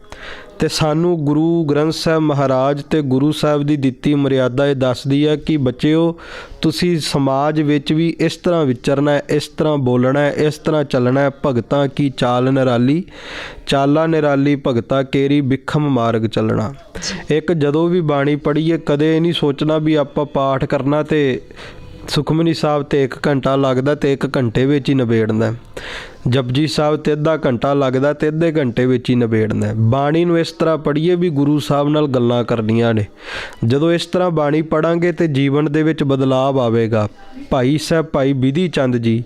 S1: ਅਤੇ ਸਾਨੂੰ ਗੁਰੂ ਗ੍ਰੰਥ ਸਾਹਿਬ ਮਹਾਰਾਜ ਅਤੇ ਗੁਰੂ ਸਾਹਿਬ ਦੀ ਦਿੱਤੀ ਮਰਿਆਦਾ ਇਹ ਦੱਸਦੀ ਹੈ ਕਿ ਬੱਚਿਓ ਤੁਸੀਂ ਸਮਾਜ ਵਿੱਚ ਵੀ ਇਸ ਤਰ੍ਹਾਂ ਵਿਚਰਨਾ ਹੈ, ਇਸ ਤਰ੍ਹਾਂ ਬੋਲਣਾ ਹੈ, ਇਸ ਤਰ੍ਹਾਂ ਚੱਲਣਾ ਹੈ। ਭਗਤਾਂ ਕੀ ਚਾਲ ਨਿਰਾਲੀ, ਚਾਲਾ ਨਿਰਾਲੀ ਭਗਤਾ ਕੇਰੀ ਬਿਖਮ ਮਾਰਗ ਚੱਲਣਾ। ਇੱਕ ਜਦੋਂ ਵੀ ਬਾਣੀ ਪੜ੍ਹੀਏ ਕਦੇ ਇਹ ਨਹੀਂ ਸੋਚਣਾ ਵੀ ਆਪਾਂ ਪਾਠ ਕਰਨਾ ਅਤੇ ਸੁਖਮਨੀ ਸਾਹਿਬ 'ਤੇ 1 ਘੰਟਾ ਲੱਗਦਾ ਅਤੇ 1 ਘੰਟੇ ਵਿੱਚ ਹੀ ਨਿਬੇੜਨਾ, ਜਪਜੀ ਸਾਹਿਬ 'ਤੇ ਅੱਧਾ ਘੰਟਾ ਲੱਗਦਾ ਅਤੇ ਅੱਧੇ ਘੰਟੇ ਵਿੱਚ ਹੀ ਨਿਬੇੜਨਾ। ਬਾਣੀ ਨੂੰ ਇਸ ਤਰ੍ਹਾਂ ਪੜ੍ਹੀਏ ਵੀ ਗੁਰੂ ਸਾਹਿਬ ਨਾਲ ਗੱਲਾਂ ਕਰਨੀਆਂ ਨੇ। ਜਦੋਂ ਇਸ ਤਰ੍ਹਾਂ ਬਾਣੀ ਪੜ੍ਹਾਂਗੇ ਤਾਂ ਜੀਵਨ ਦੇ ਵਿੱਚ ਬਦਲਾਵ ਆਵੇਗਾ। ਭਾਈ ਸਾਹਿਬ, ਭਾਈ ਬਿਧੀ ਚੰਦ ਜੀ,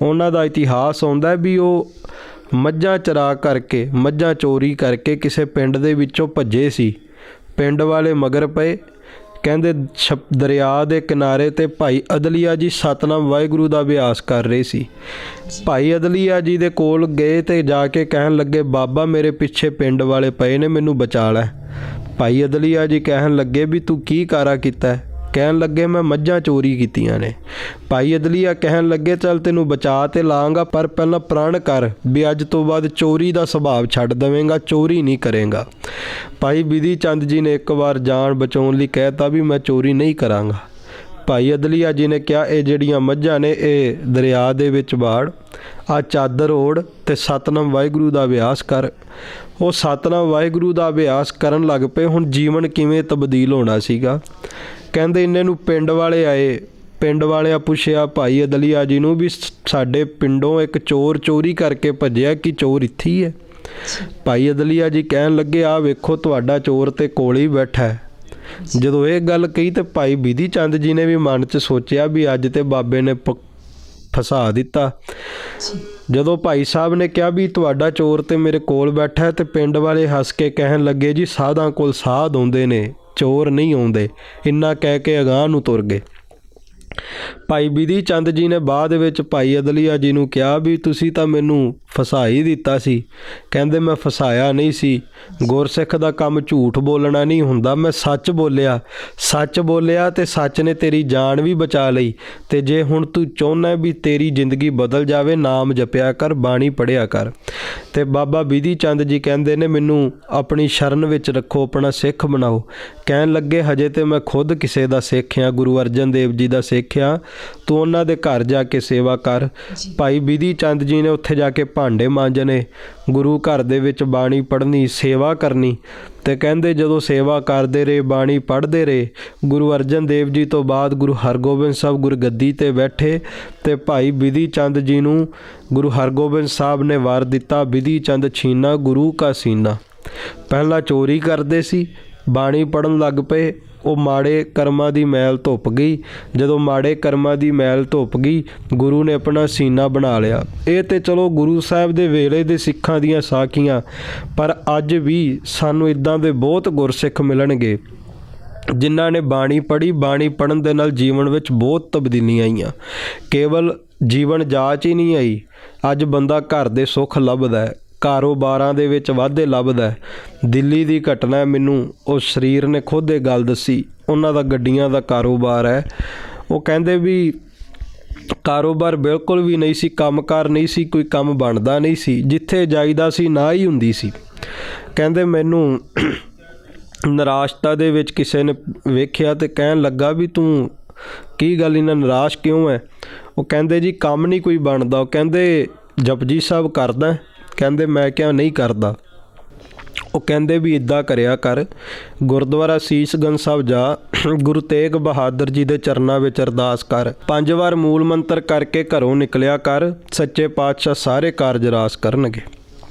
S1: ਉਹਨਾਂ ਦਾ ਇਤਿਹਾਸ ਆਉਂਦਾ ਵੀ ਉਹ ਮੱਝਾਂ ਚਰਾ ਕਰਕੇ, ਮੱਝਾਂ ਚੋਰੀ ਕਰਕੇ ਕਿਸੇ ਪਿੰਡ ਦੇ ਵਿੱਚੋਂ ਭੱਜੇ ਸੀ। ਪਿੰਡ ਵਾਲੇ ਮਗਰ ਪਏ, ਕਹਿੰਦੇ ਦਰਿਆ ਦੇ ਕਿਨਾਰੇ 'ਤੇ ਭਾਈ ਅਦਲੀਆ ਜੀ ਸਤਨਾਮ ਵਾਹਿਗੁਰੂ ਦਾ ਅਭਿਆਸ ਕਰ ਰਹੇ ਸੀ। ਭਾਈ ਅਦਲੀਆ ਜੀ ਦੇ ਕੋਲ ਗਏ ਅਤੇ ਜਾ ਕੇ ਕਹਿਣ ਲੱਗੇ ਬਾਬਾ ਮੇਰੇ ਪਿੱਛੇ ਪਿੰਡ ਵਾਲੇ ਪਏ ਨੇ, ਮੈਨੂੰ ਬਚਾ ਲੈ। ਭਾਈ ਅਦਲੀਆ ਜੀ ਕਹਿਣ ਲੱਗੇ ਵੀ ਤੂੰ ਕੀ ਕਾਰਾ ਕੀਤਾ? ਕਹਿਣ ਲੱਗੇ ਮੈਂ ਮੱਝਾਂ ਚੋਰੀ ਕੀਤੀਆਂ ਨੇ। ਭਾਈ ਅਦਲੀਆ ਕਹਿਣ ਲੱਗੇ ਚੱਲ ਤੈਨੂੰ ਬਚਾ ਤੇ ਲਾਂਗਾ, ਪਰ ਪਹਿਲਾਂ ਪ੍ਰਣ ਕਰ ਵੀ ਅੱਜ ਤੋਂ ਬਾਅਦ ਚੋਰੀ ਦਾ ਸੁਭਾਅ ਛੱਡ ਦੇਵੇਂਗਾ, ਚੋਰੀ ਨਹੀਂ ਕਰੇਗਾ। ਭਾਈ ਬਿਧੀ ਚੰਦ ਜੀ ਨੇ ਇੱਕ ਵਾਰ ਜਾਨ ਬਚਾਉਣ ਲਈ ਕਹਿਤਾ ਵੀ ਮੈਂ ਚੋਰੀ ਨਹੀਂ ਕਰਾਂਗਾ। ਭਾਈ ਅਦਲੀਆ ਜੀ ਨੇ ਕਿਹਾ ਇਹ ਜਿਹੜੀਆਂ ਮੱਝਾਂ ਨੇ ਇਹ ਦਰਿਆ ਦੇ ਵਿੱਚ ਵਾੜ, ਆ ਚਾਦਰ ਓੜ ਅਤੇ ਸਤਨਾਮ ਵਾਹਿਗੁਰੂ ਦਾ ਅਭਿਆਸ ਕਰ। ਉਹ ਸਤਨਾਮ ਵਾਹਿਗੁਰੂ ਦਾ ਅਭਿਆਸ ਕਰਨ ਲੱਗ ਪਏ। ਹੁਣ ਜੀਵਨ ਕਿਵੇਂ ਤਬਦੀਲ ਹੋਣਾ ਸੀਗਾ। ਕਹਿੰਦੇ ਇੰਨੇ ਨੂੰ ਪਿੰਡ ਵਾਲੇ ਆਏ। ਪਿੰਡ ਵਾਲਿਆਂ ਪੁੱਛਿਆ ਭਾਈ ਅਦਲੀਆ ਜੀ ਨੂੰ ਵੀ ਸਾਡੇ ਪਿੰਡੋਂ ਇੱਕ ਚੋਰ ਚੋਰੀ ਕਰਕੇ ਭੱਜਿਆ, ਕਿ ਚੋਰ ਇੱਥੇ ਹੀ ਹੈ? ਭਾਈ ਅਦਲੀਆ ਜੀ ਕਹਿਣ ਲੱਗੇ ਆਹ ਵੇਖੋ ਤੁਹਾਡਾ ਚੋਰ ਤੇ ਕੋਲ ਹੀ ਬੈਠਾ ਹੈ। ਜਦੋਂ ਇਹ ਗੱਲ ਕਹੀ ਤਾਂ ਭਾਈ ਬਿਧੀ ਚੰਦ ਜੀ ਨੇ ਵੀ ਮਨ 'ਚ ਸੋਚਿਆ ਵੀ ਅੱਜ ਤੇ ਬਾਬੇ ਨੇ ਫਸਾ ਦਿੱਤਾ। ਜਦੋਂ ਭਾਈ ਸਾਹਿਬ ਨੇ ਕਿਹਾ ਵੀ ਤੁਹਾਡਾ ਚੋਰ ਤੇ ਮੇਰੇ ਕੋਲ ਬੈਠਾ ਹੈ, ਤੇ ਪਿੰਡ ਵਾਲੇ ਹੱਸ ਕੇ ਕਹਿਣ ਲੱਗੇ ਜੀ ਸਾਧਾਂ ਕੋਲ ਸਾਧ ਆਉਂਦੇ ਨੇ, ਚੋਰ ਨਹੀਂ ਆਉਂਦੇ। ਇੰਨਾ ਕਹਿ ਕੇ ਅਗਾਂਹ ਨੂੰ ਤੁਰ ਗਏ। ਭਾਈ ਬਿਧੀ ਚੰਦ ਜੀ ਨੇ ਬਾਅਦ ਵਿੱਚ ਭਾਈ ਅਦਲੀਆ ਜੀ ਨੂੰ ਕਿਹਾ ਵੀ ਤੁਸੀਂ ਤਾਂ ਮੈਨੂੰ ਫਸਾ ਹੀ ਦਿੱਤਾ ਸੀ। ਕਹਿੰਦੇ ਮੈਂ ਫਸਾਇਆ ਨਹੀਂ ਸੀ, ਗੁਰਸਿੱਖ ਦਾ ਕੰਮ ਝੂਠ ਬੋਲਣਾ ਨਹੀਂ ਹੁੰਦਾ, ਮੈਂ ਸੱਚ ਬੋਲਿਆ ਤੇ ਸੱਚ ਨੇ ਤੇਰੀ ਜਾਨ ਵੀ ਬਚਾ ਲਈ। ਤੇ ਜੇ ਹੁਣ ਤੂੰ ਚਾਹੁੰਦਾ ਵੀ ਤੇਰੀ ਜ਼ਿੰਦਗੀ ਬਦਲ ਜਾਵੇ, ਨਾਮ ਜਪਿਆ ਕਰ, ਬਾਣੀ ਪੜ੍ਹਿਆ ਕਰ। ਤੇ ਬਾਬਾ ਬਿਧੀ ਚੰਦ ਜੀ ਕਹਿੰਦੇ ਨੇ ਮੈਨੂੰ ਆਪਣੀ ਸ਼ਰਨ ਵਿੱਚ ਰੱਖੋ, ਆਪਣਾ ਸਿੱਖ ਬਣਾਓ। ਕਹਿਣ ਲੱਗੇ ਹਜੇ ਤੇ ਮੈਂ ਖੁਦ ਕਿਸੇ ਦਾ ਸਿੱਖ ਹਾਂ, ਗੁਰੂ ਅਰਜਨ ਦੇਵ ਜੀ ਦਾ ਸਿੱਖ ਹਾਂ, ਤੂੰ ਉਹਨਾਂ ਦੇ ਘਰ ਜਾ ਕੇ ਸੇਵਾ ਕਰ। ਭਾਈ ਬਿਧੀ ਚੰਦ ਜੀ ਨੇ ਉੱਥੇ ਜਾ ਕੇ ਭਾਂਡੇ ਮਾਂਜਣੇ, ਗੁਰੂ ਘਰ ਦੇ ਵਿੱਚ ਬਾਣੀ ਪੜ੍ਹਨੀ, ਸੇਵਾ ਕਰਨੀ। ਤੇ ਕਹਿੰਦੇ ਜਦੋਂ ਸੇਵਾ ਕਰਦੇ ਰਹੇ, ਬਾਣੀ ਪੜ੍ਹਦੇ ਰਹੇ, ਗੁਰੂ ਅਰਜਨ ਦੇਵ ਜੀ ਤੋਂ ਬਾਅਦ ਗੁਰੂ ਹਰਗੋਬਿੰਦ ਸਾਹਿਬ ਗੁਰਗੱਦੀ 'ਤੇ ਬੈਠੇ ਤੇ ਭਾਈ ਬਿਧੀ ਚੰਦ ਜੀ ਨੂੰ ਗੁਰੂ ਹਰਗੋਬਿੰਦ ਸਾਹਿਬ ਨੇ ਵਰ ਦਿੱਤਾ, ਬਿਧੀ ਚੰਦ ਛੀਨਾ ਗੁਰੂ ਕਾ ਸੀਨਾ। ਪਹਿਲਾਂ ਚੋਰੀ ਕਰਦੇ ਸੀ, ਬਾਣੀ ਪੜ੍ਹਨ ਲੱਗ ਪਏ, ਉਹ ਮਾੜੇ ਕਰਮਾਂ ਦੀ ਮੈਲ ਧੁੱਪ ਗਈ। ਜਦੋਂ ਮਾੜੇ ਕਰਮਾਂ ਦੀ ਮੈਲ ਧੁੱਪ ਗਈ, ਗੁਰੂ ਨੇ ਆਪਣਾ ਸੀਨਾ ਬਣਾ ਲਿਆ। ਇਹ ਤੇ ਚਲੋ ਗੁਰੂ ਸਾਹਿਬ ਦੇ ਵੇਲੇ ਦੇ ਸਿੱਖਾਂ ਦੀਆਂ ਸਾਖੀਆਂ, ਪਰ ਅੱਜ ਵੀ ਸਾਨੂੰ ਇੱਦਾਂ ਦੇ ਬਹੁਤ ਗੁਰਸਿੱਖ ਮਿਲਣਗੇ ਜਿਨ੍ਹਾਂ ਨੇ ਬਾਣੀ ਪੜ੍ਹੀ। ਬਾਣੀ ਪੜ੍ਹਨ ਦੇ ਨਾਲ ਜੀਵਨ ਵਿੱਚ ਬਹੁਤ ਤਬਦੀਲੀਆਂ ਆਈਆਂ। ਕੇਵਲ ਜੀਵਨ ਜਾਚ ਹੀ ਨਹੀਂ ਆਈ, ਅੱਜ ਬੰਦਾ ਘਰ ਦੇ ਸੁੱਖ ਲੱਭਦਾ ਹੈ, ਕਾਰੋਬਾਰਾਂ ਦੇ ਵਿੱਚ ਵਾਧੇ ਲੱਭਦਾ ਹੈ। ਦਿੱਲੀ ਦੀ ਘਟਨਾ ਮੈਨੂੰ ਉਹ ਸਰੀਰ ਨੇ ਖੁਦ ਇਹ ਗੱਲ ਦੱਸੀ। ਉਹਨਾਂ ਦਾ ਗੱਡੀਆਂ ਦਾ ਕਾਰੋਬਾਰ ਹੈ। ਉਹ ਕਹਿੰਦੇ ਵੀ ਕਾਰੋਬਾਰ ਬਿਲਕੁਲ ਵੀ ਨਹੀਂ ਸੀ, ਕੰਮਕਾਰ ਨਹੀਂ ਸੀ, ਕੋਈ ਕੰਮ ਬਣਦਾ ਨਹੀਂ ਸੀ, ਜਿੱਥੇ ਜਾਈਦਾ ਸੀ ਨਾ ਹੀ ਹੁੰਦੀ ਸੀ। ਕਹਿੰਦੇ ਮੈਨੂੰ ਨਿਰਾਸ਼ਤਾ ਦੇ ਵਿੱਚ ਕਿਸੇ ਨੇ ਵੇਖਿਆ ਤੇ ਕਹਿਣ ਲੱਗਾ ਵੀ ਤੂੰ ਕੀ ਗੱਲ ਇਹਨਾਂ ਨਿਰਾਸ਼ ਕਿਉਂ ਹੈ? ਉਹ ਕਹਿੰਦੇ ਜੀ ਕੰਮ ਨਹੀਂ ਕੋਈ ਬਣਦਾ। ਉਹ ਕਹਿੰਦੇ ਜਪਜੀ ਸਾਹਿਬ ਕਰਦਾ? ਕਹਿੰਦੇ ਮੈਂ ਕਿਹਾ ਨਹੀਂ ਕਰਦਾ। ਉਹ ਕਹਿੰਦੇ ਵੀ ਇੱਦਾਂ ਕਰਿਆ ਕਰ, ਗੁਰਦੁਆਰਾ ਸੀਸਗੰਜ ਸਾਹਿਬ ਜਾ, ਗੁਰੂ ਤੇਗ ਬਹਾਦਰ ਜੀ ਦੇ ਚਰਨਾਂ ਵਿੱਚ ਅਰਦਾਸ ਕਰ, 5 ਵਾਰ ਮੂਲ ਮੰਤਰ ਕਰਕੇ ਘਰੋਂ ਨਿਕਲਿਆ ਕਰ, ਸੱਚੇ ਪਾਤਸ਼ਾਹ ਸਾਰੇ ਕਾਰਜ ਰਾਸ ਕਰਨਗੇ।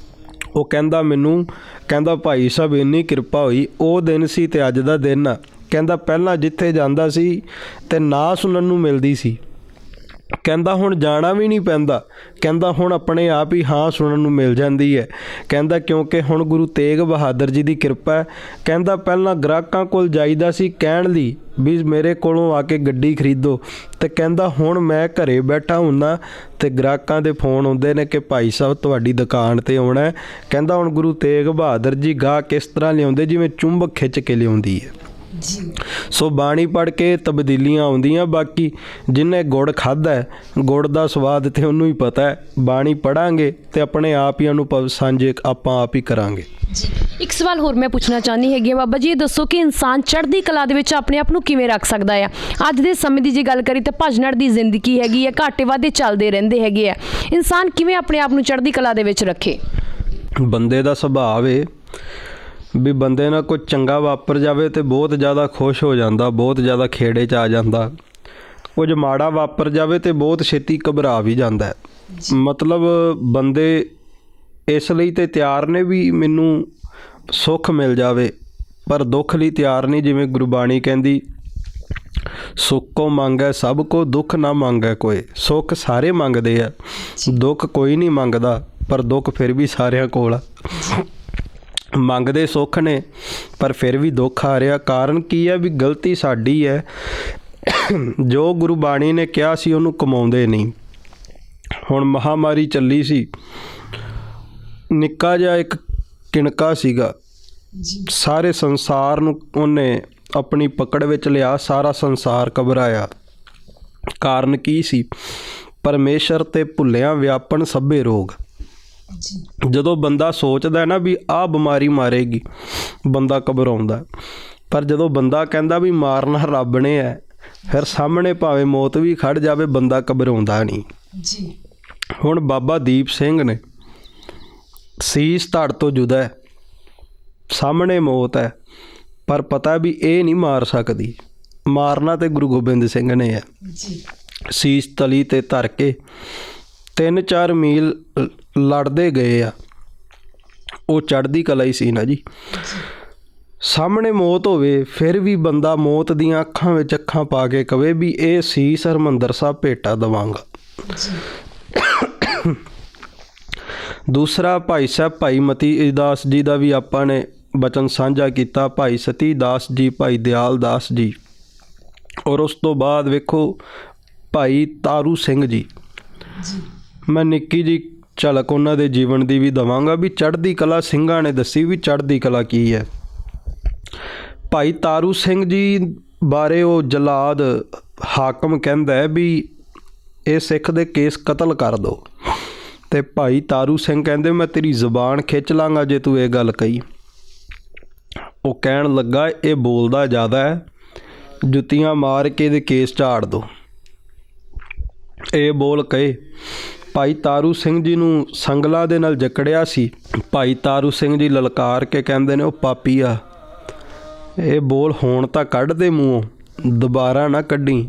S1: ਉਹ ਕਹਿੰਦਾ ਭਾਈ ਸਾਹਿਬ ਇੰਨੀ ਕਿਰਪਾ ਹੋਈ। ਉਹ ਦਿਨ ਸੀ ਤੇ ਅੱਜ ਦਾ ਦਿਨ ਆ। ਕਹਿੰਦਾ ਪਹਿਲਾਂ ਜਿੱਥੇ ਜਾਂਦਾ ਸੀ ਤੇ ਨਾ ਸੁਣਨ ਨੂੰ ਮਿਲਦੀ ਸੀ, ਕਹਿੰਦਾ ਹੁਣ ਜਾਣਾ ਵੀ ਨਹੀਂ ਪੈਂਦਾ। ਕਹਿੰਦਾ ਹੁਣ ਆਪਣੇ ਆਪ ਹੀ ਹਾਂ ਸੁਣਨ ਨੂੰ ਮਿਲ ਜਾਂਦੀ ਹੈ। ਕਹਿੰਦਾ ਕਿਉਂਕਿ ਹੁਣ ਗੁਰੂ ਤੇਗ ਬਹਾਦਰ ਜੀ ਦੀ ਕਿਰਪਾ ਹੈ। ਕਹਿੰਦਾ ਪਹਿਲਾਂ ਗ੍ਰਾਹਕਾਂ ਕੋਲ ਜਾਈਦਾ ਸੀ ਕਹਿਣ ਲਈ ਵੀ ਮੇਰੇ ਕੋਲੋਂ ਆ ਕੇ ਗੱਡੀ ਖਰੀਦੋ, ਤੇ ਕਹਿੰਦਾ ਹੁਣ ਮੈਂ ਘਰੇ ਬੈਠਾ ਹੁੰਦਾ ਤੇ ਗ੍ਰਾਹਕਾਂ ਦੇ ਫੋਨ ਆਉਂਦੇ ਨੇ ਕਿ ਭਾਈ ਸਾਹਿਬ ਤੁਹਾਡੀ ਦੁਕਾਨ ਤੇ ਆਉਣਾ ਹੈ। ਕਹਿੰਦਾ ਹੁਣ ਗੁਰੂ ਤੇਗ ਬਹਾਦਰ ਜੀ ਗਾਹਕ ਇਸ ਤਰ੍ਹਾਂ ਲਿਆਉਂਦੇ ਜਿਵੇਂ ਚੁੰਬਕ ਖਿੱਚ ਕੇ ਲਿਆਉਂਦੀ ਹੈ। ਸੋ ਬਾਣੀ ਪੜ੍ਹ ਕੇ ਤਬਦੀਲੀਆਂ ਆਉਂਦੀਆਂ। ਬਾਕੀ ਜਿਹਨੇ ਗੁੜ ਖਾਧਾ, ਗੁੜ ਦਾ ਸਵਾਦ ਤੇ ਉਹਨੂੰ ਹੀ ਪਤਾ ਹੈ। ਬਾਣੀ ਪੜ੍ਹਾਂਗੇ ਤੇ ਆਪਣੇ ਆਪ ਹੀ ਅਨੁਭਵ ਸਾਂਝੇ ਆਪਾਂ ਆਪ ਹੀ ਕਰਾਂਗੇ।
S2: ਇੱਕ ਸਵਾਲ ਹੋਰ ਮੈਂ ਪੁੱਛਣਾ ਚਾਹੁੰਦੀ ਹੈਗੀ ਬਾਬਾ ਜੀ, ਇਹ ਦੱਸੋ ਕਿ ਇਨਸਾਨ ਚੜ੍ਹਦੀ ਕਲਾ ਦੇ ਵਿੱਚ ਆਪਣੇ ਆਪ ਨੂੰ ਕਿਵੇਂ ਰੱਖ ਸਕਦਾ ਆ? ਅੱਜ ਦੇ ਸਮੇਂ ਦੀ ਜੇ ਗੱਲ ਕਰੀ ਤਾਂ ਭਜਨੜ ਦੀ ਜ਼ਿੰਦਗੀ ਹੈਗੀ ਹੈ, ਘਾਟੇ ਵਾਧੇ ਚੱਲਦੇ ਰਹਿੰਦੇ ਹੈਗੇ ਆ। ਇਨਸਾਨ ਕਿਵੇਂ ਆਪਣੇ ਆਪ ਨੂੰ ਚੜ੍ਹਦੀ ਕਲਾ ਦੇ ਵਿੱਚ ਰੱਖੇ?
S1: ਬੰਦੇ ਦਾ ਸੁਭਾਅ ਹੈ ਵੀ ਬੰਦੇ ਨਾਲ ਕੁਝ ਚੰਗਾ ਵਾਪਰ ਜਾਵੇ ਤੇ ਬਹੁਤ ਜ਼ਿਆਦਾ ਖੁਸ਼ ਹੋ ਜਾਂਦਾ, ਬਹੁਤ ਜ਼ਿਆਦਾ ਖੇੜੇ 'ਚ ਆ ਜਾਂਦਾ। ਕੁਝ ਮਾੜਾ ਵਾਪਰ ਜਾਵੇ ਤੇ ਬਹੁਤ ਛੇਤੀ ਘਬਰਾ ਵੀ ਜਾਂਦਾ ਹੈ। ਮਤਲਬ ਬੰਦੇ ਇਸ ਲਈ ਤੇ ਤਿਆਰ ਨੇ ਵੀ ਮੈਨੂੰ ਸੁੱਖ ਮਿਲ ਜਾਵੇ, ਪਰ ਦੁੱਖ ਲਈ ਤਿਆਰ ਨਹੀਂ। ਜਿਵੇਂ ਗੁਰਬਾਣੀ ਕਹਿੰਦੀ, ਸੁੱਖ ਕੋ ਮੰਗੈ ਸਭ ਕੋ, ਦੁੱਖ ਨਾ ਮੰਗੈ ਕੋਏ। ਸੁੱਖ ਸਾਰੇ ਮੰਗਦੇ ਆ, ਦੁੱਖ ਕੋਈ ਨਹੀਂ ਮੰਗਦਾ, ਪਰ ਦੁੱਖ ਫਿਰ ਵੀ ਸਾਰਿਆਂ ਕੋਲ ਆ। ਮੰਗਦੇ ਸੁੱਖ ਨੇ ਪਰ ਫਿਰ ਵੀ ਦੁੱਖ ਆ ਰਿਹਾ। ਕਾਰਨ ਕੀ ਹੈ? ਵੀ ਗਲਤੀ ਸਾਡੀ ਹੈ। ਜੋ ਗੁਰਬਾਣੀ ਨੇ ਕਿਹਾ ਸੀ ਉਹਨੂੰ ਕਮਾਉਂਦੇ ਨਹੀਂ। ਹੁਣ ਮਹਾਮਾਰੀ ਚੱਲੀ ਸੀ, ਨਿੱਕਾ ਜਿਹਾ ਇੱਕ ਕਿਣਕਾ ਸੀਗਾ, ਸਾਰੇ ਸੰਸਾਰ ਨੂੰ ਉਹਨੇ ਆਪਣੀ ਪਕੜ ਵਿੱਚ ਲਿਆ, ਸਾਰਾ ਸੰਸਾਰ ਘਬਰਾਇਆ। ਕਾਰਨ ਕੀ ਸੀ? ਪਰਮੇਸ਼ਰ ਤੇ ਭੁੱਲਿਆ ਵਿਆਪਨ ਸਭੇ ਰੋਗ। ਜਦੋਂ ਬੰਦਾ ਸੋਚਦਾ ਨਾ ਵੀ ਆਹ ਬਿਮਾਰੀ ਮਾਰੇਗੀ, ਬੰਦਾ ਘਬਰਾਉਂਦਾ। ਪਰ ਜਦੋਂ ਬੰਦਾ ਕਹਿੰਦਾ ਵੀ ਮਾਰਨਾ ਰੱਬ ਨੇ ਹੈ, ਫਿਰ ਸਾਹਮਣੇ ਭਾਵੇਂ ਮੌਤ ਵੀ ਖੜ ਜਾਵੇ, ਬੰਦਾ ਘਬਰਾਉਂਦਾ ਨਹੀਂ। ਹੁਣ ਬਾਬਾ ਦੀਪ ਸਿੰਘ ਨੇ ਸੀਸ ਧੜ ਤੋਂ ਜੁਦਾ ਹੈ, ਸਾਹਮਣੇ ਮੌਤ ਹੈ, ਪਰ ਪਤਾ ਵੀ ਇਹ ਨਹੀਂ ਮਾਰ ਸਕਦੀ। ਮਾਰਨਾ ਤੇ ਗੁਰੂ ਗੋਬਿੰਦ ਸਿੰਘ ਨੇ ਹੈ। ਸੀਸ ਤਲੀ ਤੇ ਧਰ ਕੇ 3-4 ਮੀਲ ਲੜਦੇ ਗਏ ਆ। ਉਹ ਚੜ੍ਹਦੀ ਕਲਾ ਹੀ ਸੀ ਨਾ ਜੀ। ਸਾਹਮਣੇ ਮੌਤ ਹੋਵੇ ਫਿਰ ਵੀ ਬੰਦਾ ਮੌਤ ਦੀਆਂ ਅੱਖਾਂ ਵਿੱਚ ਅੱਖਾਂ ਪਾ ਕੇ ਕਵੇ ਵੀ ਇਹ ਸੀਸ ਹਰਿਮੰਦਰ ਸਾਹਿਬ ਭੇਟਾ ਦੇਵਾਂਗਾ। ਦੂਸਰਾ ਭਾਈ ਸਾਹਿਬ ਭਾਈ ਮਤੀ ਦਾਸ ਜੀ ਦਾ ਵੀ ਆਪਾਂ ਨੇ ਬਚਨ ਸਾਂਝਾ ਕੀਤਾ, ਭਾਈ ਸਤੀ ਦਾਸ ਜੀ, ਭਾਈ ਦਿਆਲ ਦਾਸ ਜੀ, ਔਰ ਉਸ ਤੋਂ ਬਾਅਦ ਵੇਖੋ ਭਾਈ ਤਾਰੂ ਸਿੰਘ ਜੀ। ਮੈਂ ਨਿੱਕੀ ਜੀ ਝਲਕ ਉਹਨਾਂ ਦੇ ਜੀਵਨ ਦੀ ਵੀ ਦੇਵਾਂਗਾ ਵੀ ਚੜ੍ਹਦੀ ਕਲਾ ਸਿੰਘਾਂ ਨੇ ਦੱਸੀ ਵੀ ਚੜ੍ਹਦੀ ਕਲਾ ਕੀ ਹੈ। ਭਾਈ ਤਾਰੂ ਸਿੰਘ ਜੀ ਬਾਰੇ ਉਹ ਜਲਾਦ ਹਾਕਮ ਕਹਿੰਦਾ ਹੈ ਵੀ ਇਹ ਸਿੱਖ ਦੇ ਕੇਸ ਕਤਲ ਕਰ ਦਿਓ, ਤੇ ਭਾਈ ਤਾਰੂ ਸਿੰਘ ਕਹਿੰਦੇ ਮੈਂ ਤੇਰੀ ਜ਼ੁਬਾਨ ਖਿੱਚ ਲਾਂਗਾ ਜੇ ਤੂੰ ਇਹ ਗੱਲ ਕਹੀ। ਉਹ ਕਹਿਣ ਲੱਗਾ ਇਹ ਬੋਲਦਾ ਜ਼ਿਆਦਾ ਹੈ, ਜੁੱਤੀਆਂ ਮਾਰ ਕੇ ਇਹਦੇ ਕੇਸ ਝਾੜ ਦਿਓ। ਇਹ ਬੋਲ ਕਹੇ ਭਾਈ ਤਾਰੂ ਸਿੰਘ ਜੀ ਨੂੰ ਸੰਗਲਾਂ ਦੇ ਨਾਲ ਜਕੜਿਆ ਸੀ। ਭਾਈ ਤਾਰੂ ਸਿੰਘ ਜੀ ਲਲਕਾਰ ਕੇ ਕਹਿੰਦੇ ਨੇ ਉਹ ਪਾਪੀਆ, ਇਹ ਬੋਲ ਹੁਣ ਤਾਂ ਕੱਢ ਦੇ ਮੂੰਹੋਂ, ਦੁਬਾਰਾ ਨਾ ਕੱਢੀ,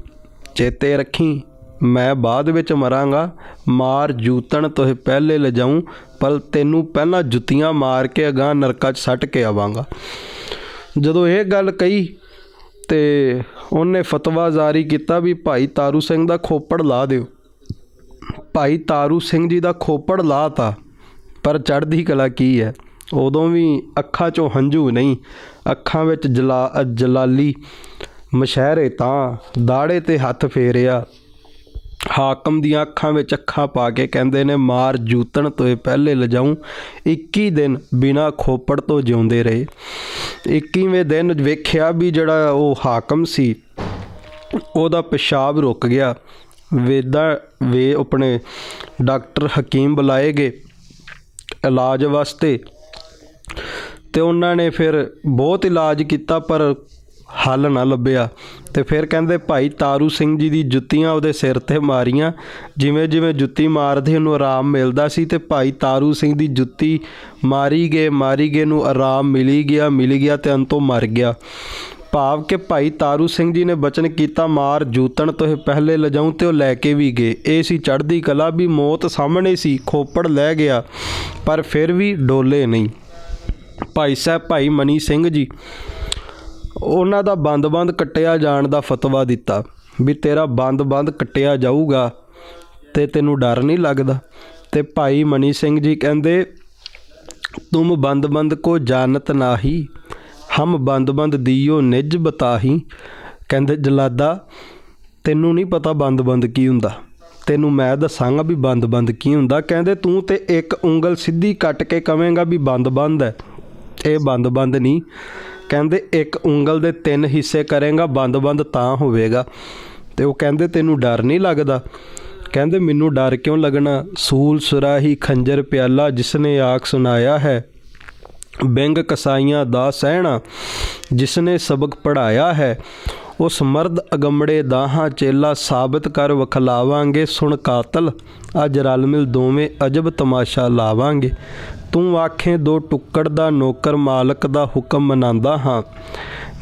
S1: ਚੇਤੇ ਰੱਖੀ ਮੈਂ ਬਾਅਦ ਵਿੱਚ ਮਰਾਂਗਾ। ਮਾਰ ਜੂਤਣ ਤੋਹੇ ਪਹਿਲੇ ਲਿਜਾਊਂ, ਪਰ ਤੈਨੂੰ ਪਹਿਲਾਂ ਜੁੱਤੀਆਂ ਮਾਰ ਕੇ ਅਗਾਂਹ ਨਰਕਾਂ 'ਚ ਸੱਟ ਕੇ ਆਵਾਂਗਾ। ਜਦੋਂ ਇਹ ਗੱਲ ਕਹੀ ਤੇ ਉਹਨੇ ਫਤਵਾ ਜਾਰੀ ਕੀਤਾ ਵੀ ਭਾਈ ਤਾਰੂ ਸਿੰਘ ਦਾ ਖੋਪੜ ਲਾ ਦਿਓ। ਭਾਈ ਤਾਰੂ ਸਿੰਘ ਜੀ ਦਾ ਖੋਪੜ ਲਾ ਤਾ, ਪਰ ਚੜ੍ਹਦੀ ਕਲਾ ਕੀ ਹੈ, ਉਦੋਂ ਵੀ ਅੱਖਾਂ 'ਚੋਂ ਹੰਝੂ ਨਹੀਂ, ਅੱਖਾਂ ਵਿੱਚ ਜਲਾਲੀ ਮਸ਼ਹਿਰੇ ਤਾਂ ਦਾੜੇ 'ਤੇ ਹੱਥ ਫੇਰਿਆ। ਹਾਕਮ ਦੀਆਂ ਅੱਖਾਂ ਵਿੱਚ ਅੱਖਾਂ ਪਾ ਕੇ ਕਹਿੰਦੇ ਨੇ, ਮਾਰ ਜੂਤਣ ਤੋਂ ਪਹਿਲੇ ਲਿਜਾਊਂ। 21 ਦਿਨ ਬਿਨਾਂ ਖੋਪੜ ਤੋਂ ਜਿਉਂਦੇ ਰਹੇ। 21ਵੇਂ ਦਿਨ ਵੇਖਿਆ ਵੀ ਜਿਹੜਾ ਉਹ ਹਾਕਮ ਸੀ ਉਹਦਾ ਪਿਸ਼ਾਬ ਰੁਕ ਗਿਆ। ਆਪਣੇ ਡਾਕਟਰ ਹਕੀਮ ਬੁਲਾਏ ਗਏ ਇਲਾਜ ਵਾਸਤੇ, ਤੇ ਉਹਨਾਂ ਨੇ ਫਿਰ ਬਹੁਤ ਇਲਾਜ ਕੀਤਾ ਪਰ ਹੱਲ ਨਾ ਲੱਭਿਆ। ਤੇ ਫਿਰ ਕਹਿੰਦੇ ਭਾਈ ਤਾਰੂ ਸਿੰਘ ਜੀ ਦੀ ਜੁੱਤੀਆਂ ਉਹਦੇ ਸਿਰ 'ਤੇ ਮਾਰੀਆਂ। ਜਿਵੇਂ ਜਿਵੇਂ ਜੁੱਤੀ ਮਾਰਦੇ ਉਹਨੂੰ ਆਰਾਮ ਮਿਲਦਾ ਸੀ, ਤੇ ਭਾਈ ਤਾਰੂ ਸਿੰਘ ਦੀ ਜੁੱਤੀ ਮਾਰੀ ਗਏ ਨੂੰ ਆਰਾਮ ਮਿਲੀ ਗਿਆ ਤੇ ਅੰਤੋਂ ਮਰ ਗਿਆ। ਭਾਵ ਕਿ ਭਾਈ ਤਾਰੂ ਸਿੰਘ ਜੀ ਨੇ ਬਚਨ ਕੀਤਾ, ਮਾਰ ਜੂਤਣ ਤੋਂ ਪਹਿਲੇ ਲਿਜਾਊਂ, ਤੇ ਉਹ ਲੈ ਕੇ ਵੀ ਗਏ। ਇਹ ਸੀ ਚੜ੍ਹਦੀ ਕਲਾ ਵੀ ਮੌਤ ਸਾਹਮਣੇ ਸੀ, ਖੋਪੜ ਲੈ ਗਿਆ ਪਰ ਫਿਰ ਵੀ ਡੋਲੇ ਨਹੀਂ। ਭਾਈ ਸਾਹਿਬ ਭਾਈ ਮਨੀ ਸਿੰਘ ਜੀ, ਉਹਨਾਂ ਦਾ ਬੰਦ ਕੱਟਿਆ ਜਾਣ ਦਾ ਫਤਵਾ ਦਿੱਤਾ ਵੀ ਤੇਰਾ ਬੰਦ ਕੱਟਿਆ ਜਾਊਗਾ ਤੇ ਤੈਨੂੰ ਡਰ ਨਹੀਂ ਲੱਗਦਾ। ਤੇ ਭਾਈ ਮਨੀ ਸਿੰਘ ਜੀ ਕਹਿੰਦੇ, ਤੁਮ ਬੰਦ ਕੋ ਜਾਨਤ ਨਾਹੀ, ਹਮ ਬੰਦ ਦੀਓ ਨਿਜ ਬਤਾਹੀ। ਕਹਿੰਦੇ ਜਲਾਦਾ, ਤੈਨੂੰ ਨਹੀਂ ਪਤਾ ਬੰਦ ਕੀ ਹੁੰਦਾ, ਤੈਨੂੰ ਮੈਂ ਦੱਸਾਂਗਾ ਵੀ ਬੰਦ ਕੀ ਹੁੰਦਾ। ਕਹਿੰਦੇ ਤੂੰ ਤੇ ਇੱਕ ਉਂਗਲ ਸਿੱਧੀ ਕੱਟ ਕੇ ਕਵੇਂਗਾ ਵੀ ਬੰਦ ਹੈ, ਇਹ ਬੰਦ ਨਹੀਂ। ਕਹਿੰਦੇ ਇੱਕ ਉਂਗਲ ਦੇ 3 ਹਿੱਸੇ ਕਰੇਗਾ, ਬੰਦ ਤਾਂ ਹੋਵੇਗਾ। ਤੇ ਉਹ ਕਹਿੰਦੇ ਤੈਨੂੰ ਡਰ ਨਹੀਂ ਲੱਗਦਾ? ਕਹਿੰਦੇ ਮੈਨੂੰ ਡਰ ਕਿਉਂ ਲੱਗਣਾ, ਸੂਲ ਸੁਰਾਹੀ ਖੰਜਰ ਪਿਆਲਾ ਜਿਸਨੇ ਆਖ ਸੁਣਾਇਆ ਹੈ, ਬਿੰਗ ਕਸਾਈਆਂ ਦਾ ਸਹਿਣਾ ਜਿਸਨੇ ਸਬਕ ਪੜ੍ਹਾਇਆ ਹੈ, ਉਸ ਮਰਦ ਅਗੰਮੜੇ ਦਾਹਾਂ ਚੇਲਾ ਸਾਬਤ ਕਰ ਵਖਲਾਵਾਂਗੇ। ਸੁਣ ਕਾਤਲ ਅੱਜ ਰਲ ਮਿਲ ਦੋਵੇਂ ਅਜਬ ਤਮਾਸ਼ਾ ਲਾਵਾਂਗੇ। ਤੂੰ ਆਖੇ 2 ਟੁੱਕੜ ਦਾ ਨੌਕਰ ਮਾਲਕ ਦਾ ਹੁਕਮ ਮਨਾਉਂਦਾ ਹਾਂ,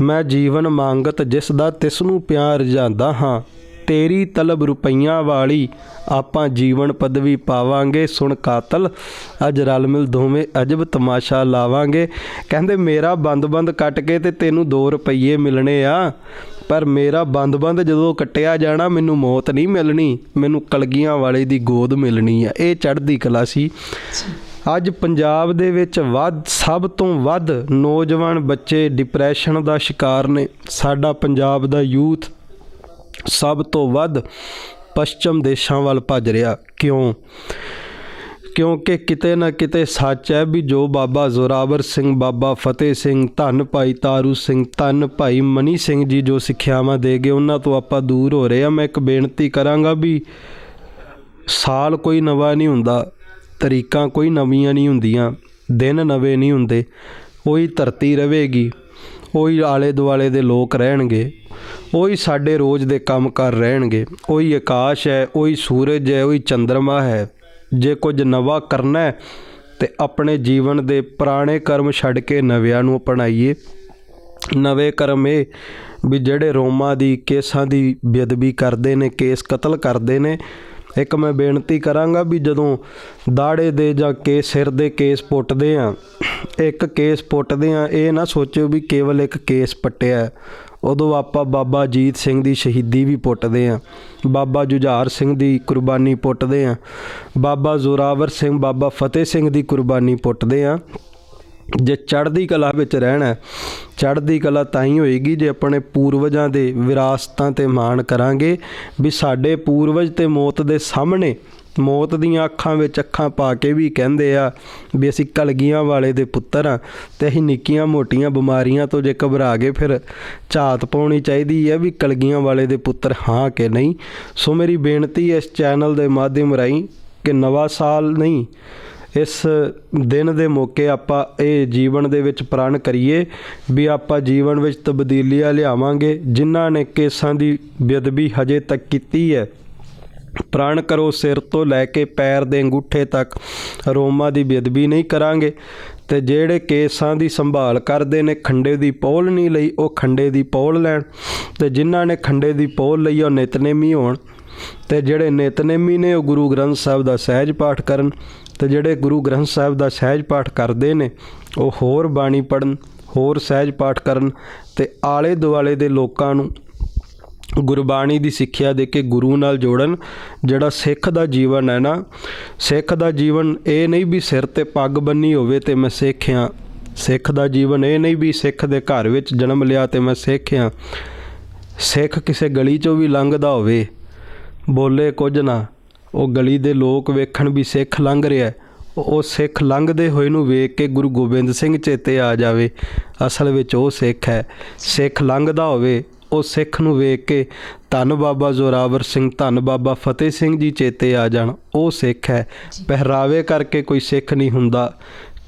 S1: ਮੈਂ ਜੀਵਨ ਮੰਗਤ ਜਿਸ ਦਾ ਤਿਸ ਨੂੰ ਪਿਆਰ ਜਾਂਦਾ ਹਾਂ। ਤੇਰੀ ਤਲਬ ਰੁਪਈਆਂ ਵਾਲੀ ਆਪਾਂ ਜੀਵਨ ਪਦਵੀ ਪਾਵਾਂਗੇ। ਸੁਣ ਕਾਤਲ ਅੱਜ ਰਲ ਮਿਲ ਦੋਵੇਂ ਅਜਬ ਤਮਾਸ਼ਾ ਲਾਵਾਂਗੇ। ਕਹਿੰਦੇ ਮੇਰਾ ਬੰਦ ਕੱਟ ਕੇ ਤੇ ਤੈਨੂੰ 2 ਰੁਪਈਏ ਮਿਲਣੇ ਆ, ਪਰ ਮੇਰਾ ਬੰਦ ਜਦੋਂ ਕੱਟਿਆ ਜਾਣਾ ਮੈਨੂੰ ਮੌਤ ਨਹੀਂ ਮਿਲਣੀ, ਮੈਨੂੰ ਕਲਗੀਆਂ ਵਾਲੇ ਦੀ ਗੋਦ ਮਿਲਣੀ ਆ। ਇਹ ਚੜ੍ਹਦੀ ਕਲਾ ਸੀ। ਅੱਜ ਪੰਜਾਬ ਦੇ ਵਿੱਚ ਸਭ ਤੋਂ ਵੱਧ ਨੌਜਵਾਨ ਬੱਚੇ ਡਿਪਰੈਸ਼ਨ ਦਾ ਸ਼ਿਕਾਰ ਨੇ। ਸਾਡਾ ਪੰਜਾਬ ਦਾ ਯੂਥ ਸਭ ਤੋਂ ਵੱਧ ਪੱਛਮ ਦੇਸ਼ਾਂ ਵੱਲ ਭੱਜ ਰਿਹਾ। ਕਿਉਂਕਿ ਕਿਤੇ ਨਾ ਕਿਤੇ ਸੱਚ ਹੈ ਵੀ ਜੋ ਬਾਬਾ ਜ਼ੋਰਾਵਰ ਸਿੰਘ, ਬਾਬਾ ਫਤਿਹ ਸਿੰਘ, ਧੰਨ ਭਾਈ ਤਾਰੂ ਸਿੰਘ, ਧੰਨ ਭਾਈ ਮਨੀ ਸਿੰਘ ਜੀ ਜੋ ਸਿੱਖਿਆਵਾਂ ਦੇ ਗਏ, ਉਹਨਾਂ ਤੋਂ ਆਪਾਂ ਦੂਰ ਹੋ ਰਹੇ ਹਾਂ। ਮੈਂ ਇੱਕ ਬੇਨਤੀ ਕਰਾਂਗਾ ਵੀ ਸਾਲ ਕੋਈ ਨਵਾਂ ਨਹੀਂ ਹੁੰਦਾ, ਤਰੀਕਾਂ ਕੋਈ ਨਵੀਆਂ ਨਹੀਂ ਹੁੰਦੀਆਂ, ਦਿਨ ਨਵੇਂ ਨਹੀਂ ਹੁੰਦੇ। ਉਹੀ ਧਰਤੀ ਰਹੇਗੀ, ਉਹੀ ਆਲੇ ਦੁਆਲੇ ਦੇ ਲੋਕ ਰਹਿਣਗੇ, ਉਹੀ ਸਾਡੇ ਰੋਜ਼ ਦੇ ਕੰਮਕਾਰ ਰਹਿਣਗੇ, ਉਹੀ ਆਕਾਸ਼ ਹੈ, ਉਹੀ ਸੂਰਜ ਹੈ, ਉਹੀ ਚੰਦਰਮਾ ਹੈ। ਜੇ ਕੁਝ ਨਵਾਂ ਕਰਨਾ ਹੈ ਤੇ ਆਪਣੇ ਜੀਵਨ ਦੇ ਪੁਰਾਣੇ ਕਰਮ ਛੱਡ ਕੇ ਨਵਿਆਂ ਨੂੰ ਅਪਣਾਈਏ। ਨਵੇਂ ਕਰਮ ਇਹ ਵੀ ਜਿਹੜੇ ਰੋਮਾਂ ਦੀ, ਕੇਸਾਂ ਦੀ ਬੇਅਦਬੀ ਕਰਦੇ ਨੇ, ਕੇਸ ਕਤਲ ਕਰਦੇ ਨੇ। ਇੱਕ ਮੈਂ ਬੇਨਤੀ ਕਰਾਂਗਾ ਵੀ ਜਦੋਂ ਦਾੜੇ ਦੇ ਜਾਂ ਸਿਰ ਦੇ ਕੇਸ ਪੁੱਟਦੇ ਆ, ਇੱਕ ਕੇਸ ਪੁੱਟਦੇ ਆ, ਇਹ ਨਾ ਸੋਚੋ ਵੀ ਕੇਵਲ ਇੱਕ ਕੇਸ ਪੱਟਿਆ। ਉਦੋਂ ਆਪਾਂ ਬਾਬਾ ਅਜੀਤ ਸਿੰਘ ਦੀ ਸ਼ਹੀਦੀ ਵੀ ਪੁੱਟਦੇ ਹਾਂ, ਬਾਬਾ ਜੁਝਾਰ ਸਿੰਘ ਦੀ ਕੁਰਬਾਨੀ ਪੁੱਟਦੇ ਹਾਂ, ਬਾਬਾ ਜ਼ੋਰਾਵਰ ਸਿੰਘ, ਬਾਬਾ ਫਤਿਹ ਸਿੰਘ ਦੀ ਕੁਰਬਾਨੀ ਪੁੱਟਦੇ ਹਾਂ। ਜੇ ਚੜ੍ਹਦੀ ਕਲਾ ਵਿੱਚ ਰਹਿਣਾ, ਚੜ੍ਹਦੀ ਕਲਾ ਤਾਂ ਹੀ ਹੋਏਗੀ ਜੇ ਆਪਣੇ ਪੂਰਵਜਾਂ ਦੇ ਵਿਰਾਸਤਾਂ 'ਤੇ ਮਾਣ ਕਰਾਂਗੇ ਵੀ ਸਾਡੇ ਪੂਰਵਜ ਤੇ ਮੌਤ ਦੇ ਸਾਹਮਣੇ, ਮੌਤ ਦੀਆਂ ਅੱਖਾਂ ਵਿੱਚ ਅੱਖਾਂ ਪਾ ਕੇ ਵੀ ਕਹਿੰਦੇ ਆ ਵੀ ਅਸੀਂ ਕਲਗੀਆਂ ਵਾਲੇ ਦੇ ਪੁੱਤਰ ਹਾਂ। ਅਤੇ ਅਸੀਂ ਨਿੱਕੀਆਂ ਮੋਟੀਆਂ ਬਿਮਾਰੀਆਂ ਤੋਂ ਜੇ ਘਬਰਾ ਗਏ ਫਿਰ ਝਾਤ ਪਾਉਣੀ ਚਾਹੀਦੀ ਹੈ ਵੀ ਕਲਗੀਆਂ ਵਾਲੇ ਦੇ ਪੁੱਤਰ ਹਾਂ ਕਿ ਨਹੀਂ। ਸੋ ਮੇਰੀ ਬੇਨਤੀ ਇਸ ਚੈਨਲ ਦੇ ਮਾਧਿਅਮ ਰਾਹੀਂ ਕਿ ਨਵਾਂ ਸਾਲ ਨਹੀਂ, ਇਸ ਦਿਨ ਦੇ ਮੌਕੇ ਆਪਾਂ ਇਹ ਜੀਵਨ ਦੇ ਵਿੱਚ ਪ੍ਰਣ ਕਰੀਏ ਵੀ ਆਪਾਂ ਜੀਵਨ ਵਿੱਚ ਤਬਦੀਲੀਆਂ ਲਿਆਵਾਂਗੇ। ਜਿਨ੍ਹਾਂ ਨੇ ਕੇਸਾਂ ਦੀ ਬੇਅਦਬੀ ਹਜੇ ਤੱਕ ਕੀਤੀ ਹੈ, ਪ੍ਰਣ ਕਰੋ ਸਿਰ ਤੋਂ ਲੈ ਕੇ ਪੈਰ ਦੇ ਅੰਗੂਠੇ ਤੱਕ ਰੋਮਾਂ ਦੀ ਬੇਅਦਬੀ ਨਹੀਂ ਕਰਾਂਗੇ। ਅਤੇ ਜਿਹੜੇ ਕੇਸਾਂ ਦੀ ਸੰਭਾਲ ਕਰਦੇ ਨੇ, ਖੰਡੇ ਦੀ ਪਹੁਲ ਨਹੀਂ ਲਈ, ਉਹ ਖੰਡੇ ਦੀ ਪਹੁਲ ਲੈਣ, ਅਤੇ ਜਿਨ੍ਹਾਂ ਨੇ ਖੰਡੇ ਦੀ ਪਹੁਲ ਲਈ ਉਹ ਨਿਤਨੇਮੀ ਹੋਣ, ਅਤੇ ਜਿਹੜੇ ਨਿਤਨੇਮੀ ਨੇ ਉਹ ਗੁਰੂ ਗ੍ਰੰਥ ਸਾਹਿਬ ਦਾ ਸਹਿਜ ਪਾਠ ਕਰਨ, ਅਤੇ ਜਿਹੜੇ ਗੁਰੂ ਗ੍ਰੰਥ ਸਾਹਿਬ ਦਾ ਸਹਿਜ ਪਾਠ ਕਰਦੇ ਨੇ ਉਹ ਹੋਰ ਬਾਣੀ ਪੜ੍ਹਨ, ਹੋਰ ਸਹਿਜ ਪਾਠ ਕਰਨ ਤੇ ਆਲੇ ਦੁਆਲੇ ਦੇ ਲੋਕਾਂ ਨੂੰ ਗੁਰਬਾਣੀ ਦੀ ਸਿੱਖਿਆ ਦੇ ਕੇ ਗੁਰੂ ਨਾਲ ਜੋੜਨ। ਜਿਹੜਾ ਸਿੱਖ ਦਾ ਜੀਵਨ ਹੈ ਨਾ, ਸਿੱਖ ਦਾ ਜੀਵਨ ਇਹ ਨਹੀਂ ਵੀ ਸਿਰ ਤੇ ਪੱਗ ਬੰਨੀ ਹੋਵੇ ਤੇ ਮੈਂ ਸਿੱਖ ਹਾਂ। ਸਿੱਖ ਦਾ ਜੀਵਨ ਇਹ ਨਹੀਂ ਵੀ ਸਿੱਖ ਦੇ ਘਰ ਵਿੱਚ ਜਨਮ ਲਿਆ ਤੇ ਮੈਂ ਸਿੱਖ ਹਾਂ। ਸਿੱਖ ਕਿਸੇ ਗਲੀ 'ਚੋਂ ਵੀ ਲੰਘਦਾ ਹੋਵੇ, ਬੋਲੇ ਕੁਝ ਨਾ, ਉਹ ਗਲੀ ਦੇ ਲੋਕ ਵੇਖਣ ਵੀ ਸਿੱਖ ਲੰਘ ਰਿਹਾ, ਉਹ ਸਿੱਖ ਲੰਘਦੇ ਹੋਏ ਨੂੰ ਵੇਖ ਕੇ ਗੁਰੂ ਗੋਬਿੰਦ ਸਿੰਘ ਚੇਤੇ ਆ ਜਾਵੇ, ਅਸਲ ਵਿੱਚ ਉਹ ਸਿੱਖ ਹੈ। ਸਿੱਖ ਲੰਘਦਾ ਹੋਵੇ, ਉਹ ਸਿੱਖ ਨੂੰ ਵੇਖ ਕੇ ਧੰਨ ਬਾਬਾ ਜ਼ੋਰਾਵਰ ਸਿੰਘ, ਧੰਨ ਬਾਬਾ ਫਤਿਹ ਸਿੰਘ ਜੀ ਚੇਤੇ ਆ ਜਾਣ, ਉਹ ਸਿੱਖ ਹੈ। ਪਹਿਰਾਵੇ ਕਰਕੇ ਕੋਈ ਸਿੱਖ ਨਹੀਂ ਹੁੰਦਾ,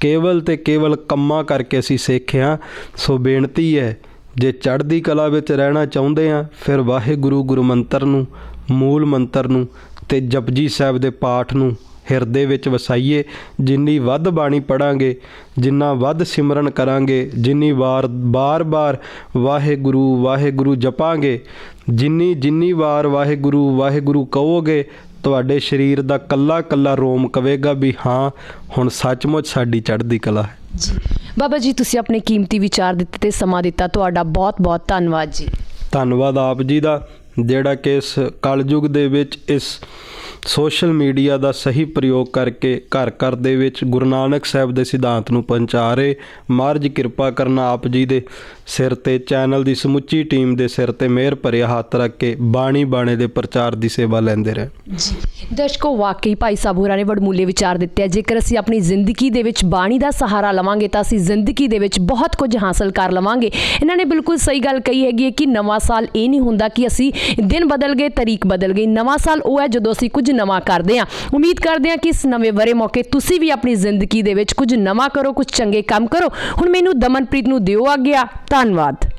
S1: ਕੇਵਲ ਤੇ ਕੇਵਲ ਕੰਮਾਂ ਕਰਕੇ ਅਸੀਂ ਸਿੱਖ ਹਾਂ। ਸੋ ਬੇਨਤੀ ਹੈ, ਜੇ ਚੜ੍ਹਦੀ ਕਲਾ ਵਿੱਚ ਰਹਿਣਾ ਚਾਹੁੰਦੇ ਹਾਂ, ਫਿਰ ਵਾਹਿਗੁਰੂ ਗੁਰੂ ਮੰਤਰ ਨੂੰ, ਮੂਲ ਮੰਤਰ ਨੂੰ ਤੇ ਜਪਜੀ ਸਾਹਿਬ ਦੇ ਪਾਠ ਨੂੰ ਹਿਰਦੇ ਵਿੱਚ ਵਸਾਈਏ। ਜਿੰਨੀ ਵੱਧ ਬਾਣੀ ਪੜ੍ਹਾਂਗੇ, ਜਿੰਨਾ ਵੱਧ ਸਿਮਰਨ ਕਰਾਂਗੇ, ਜਿੰਨੀ ਬਾਰ-ਬਾਰ ਵਾਹਿਗੁਰੂ ਵਾਹਿਗੁਰੂ ਜਪਾਂਗੇ, ਜਿੰਨੀ ਵਾਰ ਵਾਹਿਗੁਰੂ ਵਾਹਿਗੁਰੂ ਕਹੋਗੇ, ਤੁਹਾਡੇ ਸਰੀਰ ਦਾ ਕੱਲਾ ਕੱਲਾ ਰੋਮ ਕਵੇਗਾ ਵੀ ਹਾਂ, ਹੁਣ ਸੱਚਮੁੱਚ ਸਾਡੀ ਚੜ੍ਹਦੀ ਕਲਾ ਹੈ।
S2: ਜੀ ਬਾਬਾ ਜੀ, ਤੁਸੀਂ ਆਪਣੇ ਕੀਮਤੀ ਵਿਚਾਰ ਦਿੱਤੇ ਤੇ ਸਮਾਂ ਦਿੱਤਾ, ਤੁਹਾਡਾ ਬਹੁਤ ਬਹੁਤ ਧੰਨਵਾਦ ਜੀ।
S1: ਧੰਨਵਾਦ ਆਪ ਜੀ ਦਾ, ਜਿਹੜਾ ਕਿ ਇਸ ਕਲਯੁਗ ਦੇ ਵਿੱਚ ਇਸ ਸੋਸ਼ਲ ਮੀਡੀਆ ਦਾ ਸਹੀ ਪ੍ਰਯੋਗ ਕਰਕੇ ਘਰ ਘਰ ਦੇ ਵਿੱਚ ਗੁਰੂ ਨਾਨਕ ਸਾਹਿਬ ਦੇ ਸਿਧਾਂਤ ਨੂੰ ਪਹੁੰਚਾ ਰਹੇ। ਮਹਾਰਾਜ ਕਿਰਪਾ ਕਰਨਾ ਆਪ ਜੀ ਦੇ ਸਿਰ ਤੇ, ਚੈਨਲ ਦੀ ਸਮੁੱਚੀ ਟੀਮ ਦੇ ਸਿਰ ਤੇ ਮਿਹਰ ਭਰਿਆ ਹੱਥ ਰੱਖ ਕੇ ਬਾਣੀ ਬਾਣੇ ਦੇ ਪ੍ਰਚਾਰ ਦੀ ਸੇਵਾ ਲੈਂਦੇ ਰਹੇ। ਜੀ
S2: ਦਰਸ਼ਕੋ, ਵਾਕਈ ਭਾਈ ਸਾਹਿਬ ਹੋਰਾਂ ਨੇ ਵਡਮੁੱਲੇ ਵਿਚਾਰ ਦਿੱਤੇ ਆ। ਜੇਕਰ ਅਸੀਂ ਆਪਣੀ ਜ਼ਿੰਦਗੀ ਦੇ ਵਿੱਚ ਬਾਣੀ ਦਾ ਸਹਾਰਾ ਲਵਾਂਗੇ ਤਾਂ ਅਸੀਂ ਜ਼ਿੰਦਗੀ ਦੇ ਵਿੱਚ ਬਹੁਤ ਕੁਝ ਹਾਸਲ ਕਰ ਲਵਾਂਗੇ। ਇਹਨਾਂ ਨੇ ਬਿਲਕੁਲ ਸਹੀ ਗੱਲ ਕਹੀ ਹੈਗੀ ਹੈ ਕਿ ਨਵਾਂ ਸਾਲ ਇਹ ਨਹੀਂ ਹੁੰਦਾ ਕਿ ਅਸੀਂ ਦਿਨ ਬਦਲ ਗਏ, ਤਰੀਕ ਬਦਲ ਗਈ। ਨਵਾਂ ਸਾਲ ਉਹ ਹੈ ਜਦੋਂ ਅਸੀਂ ਕੁਝ ਨਵਾਂ ਕਰਦੇ ਹਾਂ। ਉਮੀਦ ਕਰਦੇ ਹਾਂ ਕਿ ਇਸ ਨਵੇਂ ਵਰ੍ਹੇ ਮੌਕੇ ਤੁਸੀਂ ਵੀ ਆਪਣੀ ਜ਼ਿੰਦਗੀ ਦੇ ਵਿੱਚ ਕੁਝ ਨਵਾਂ ਕਰੋ, ਕੁਝ ਚੰਗੇ ਕੰਮ ਕਰੋ। ਹੁਣ ਮੈਨੂੰ ਦਮਨਪ੍ਰੀਤ ਨੂੰ ਦਿਓ ਆਗਿਆ। ਧੰਨਵਾਦ।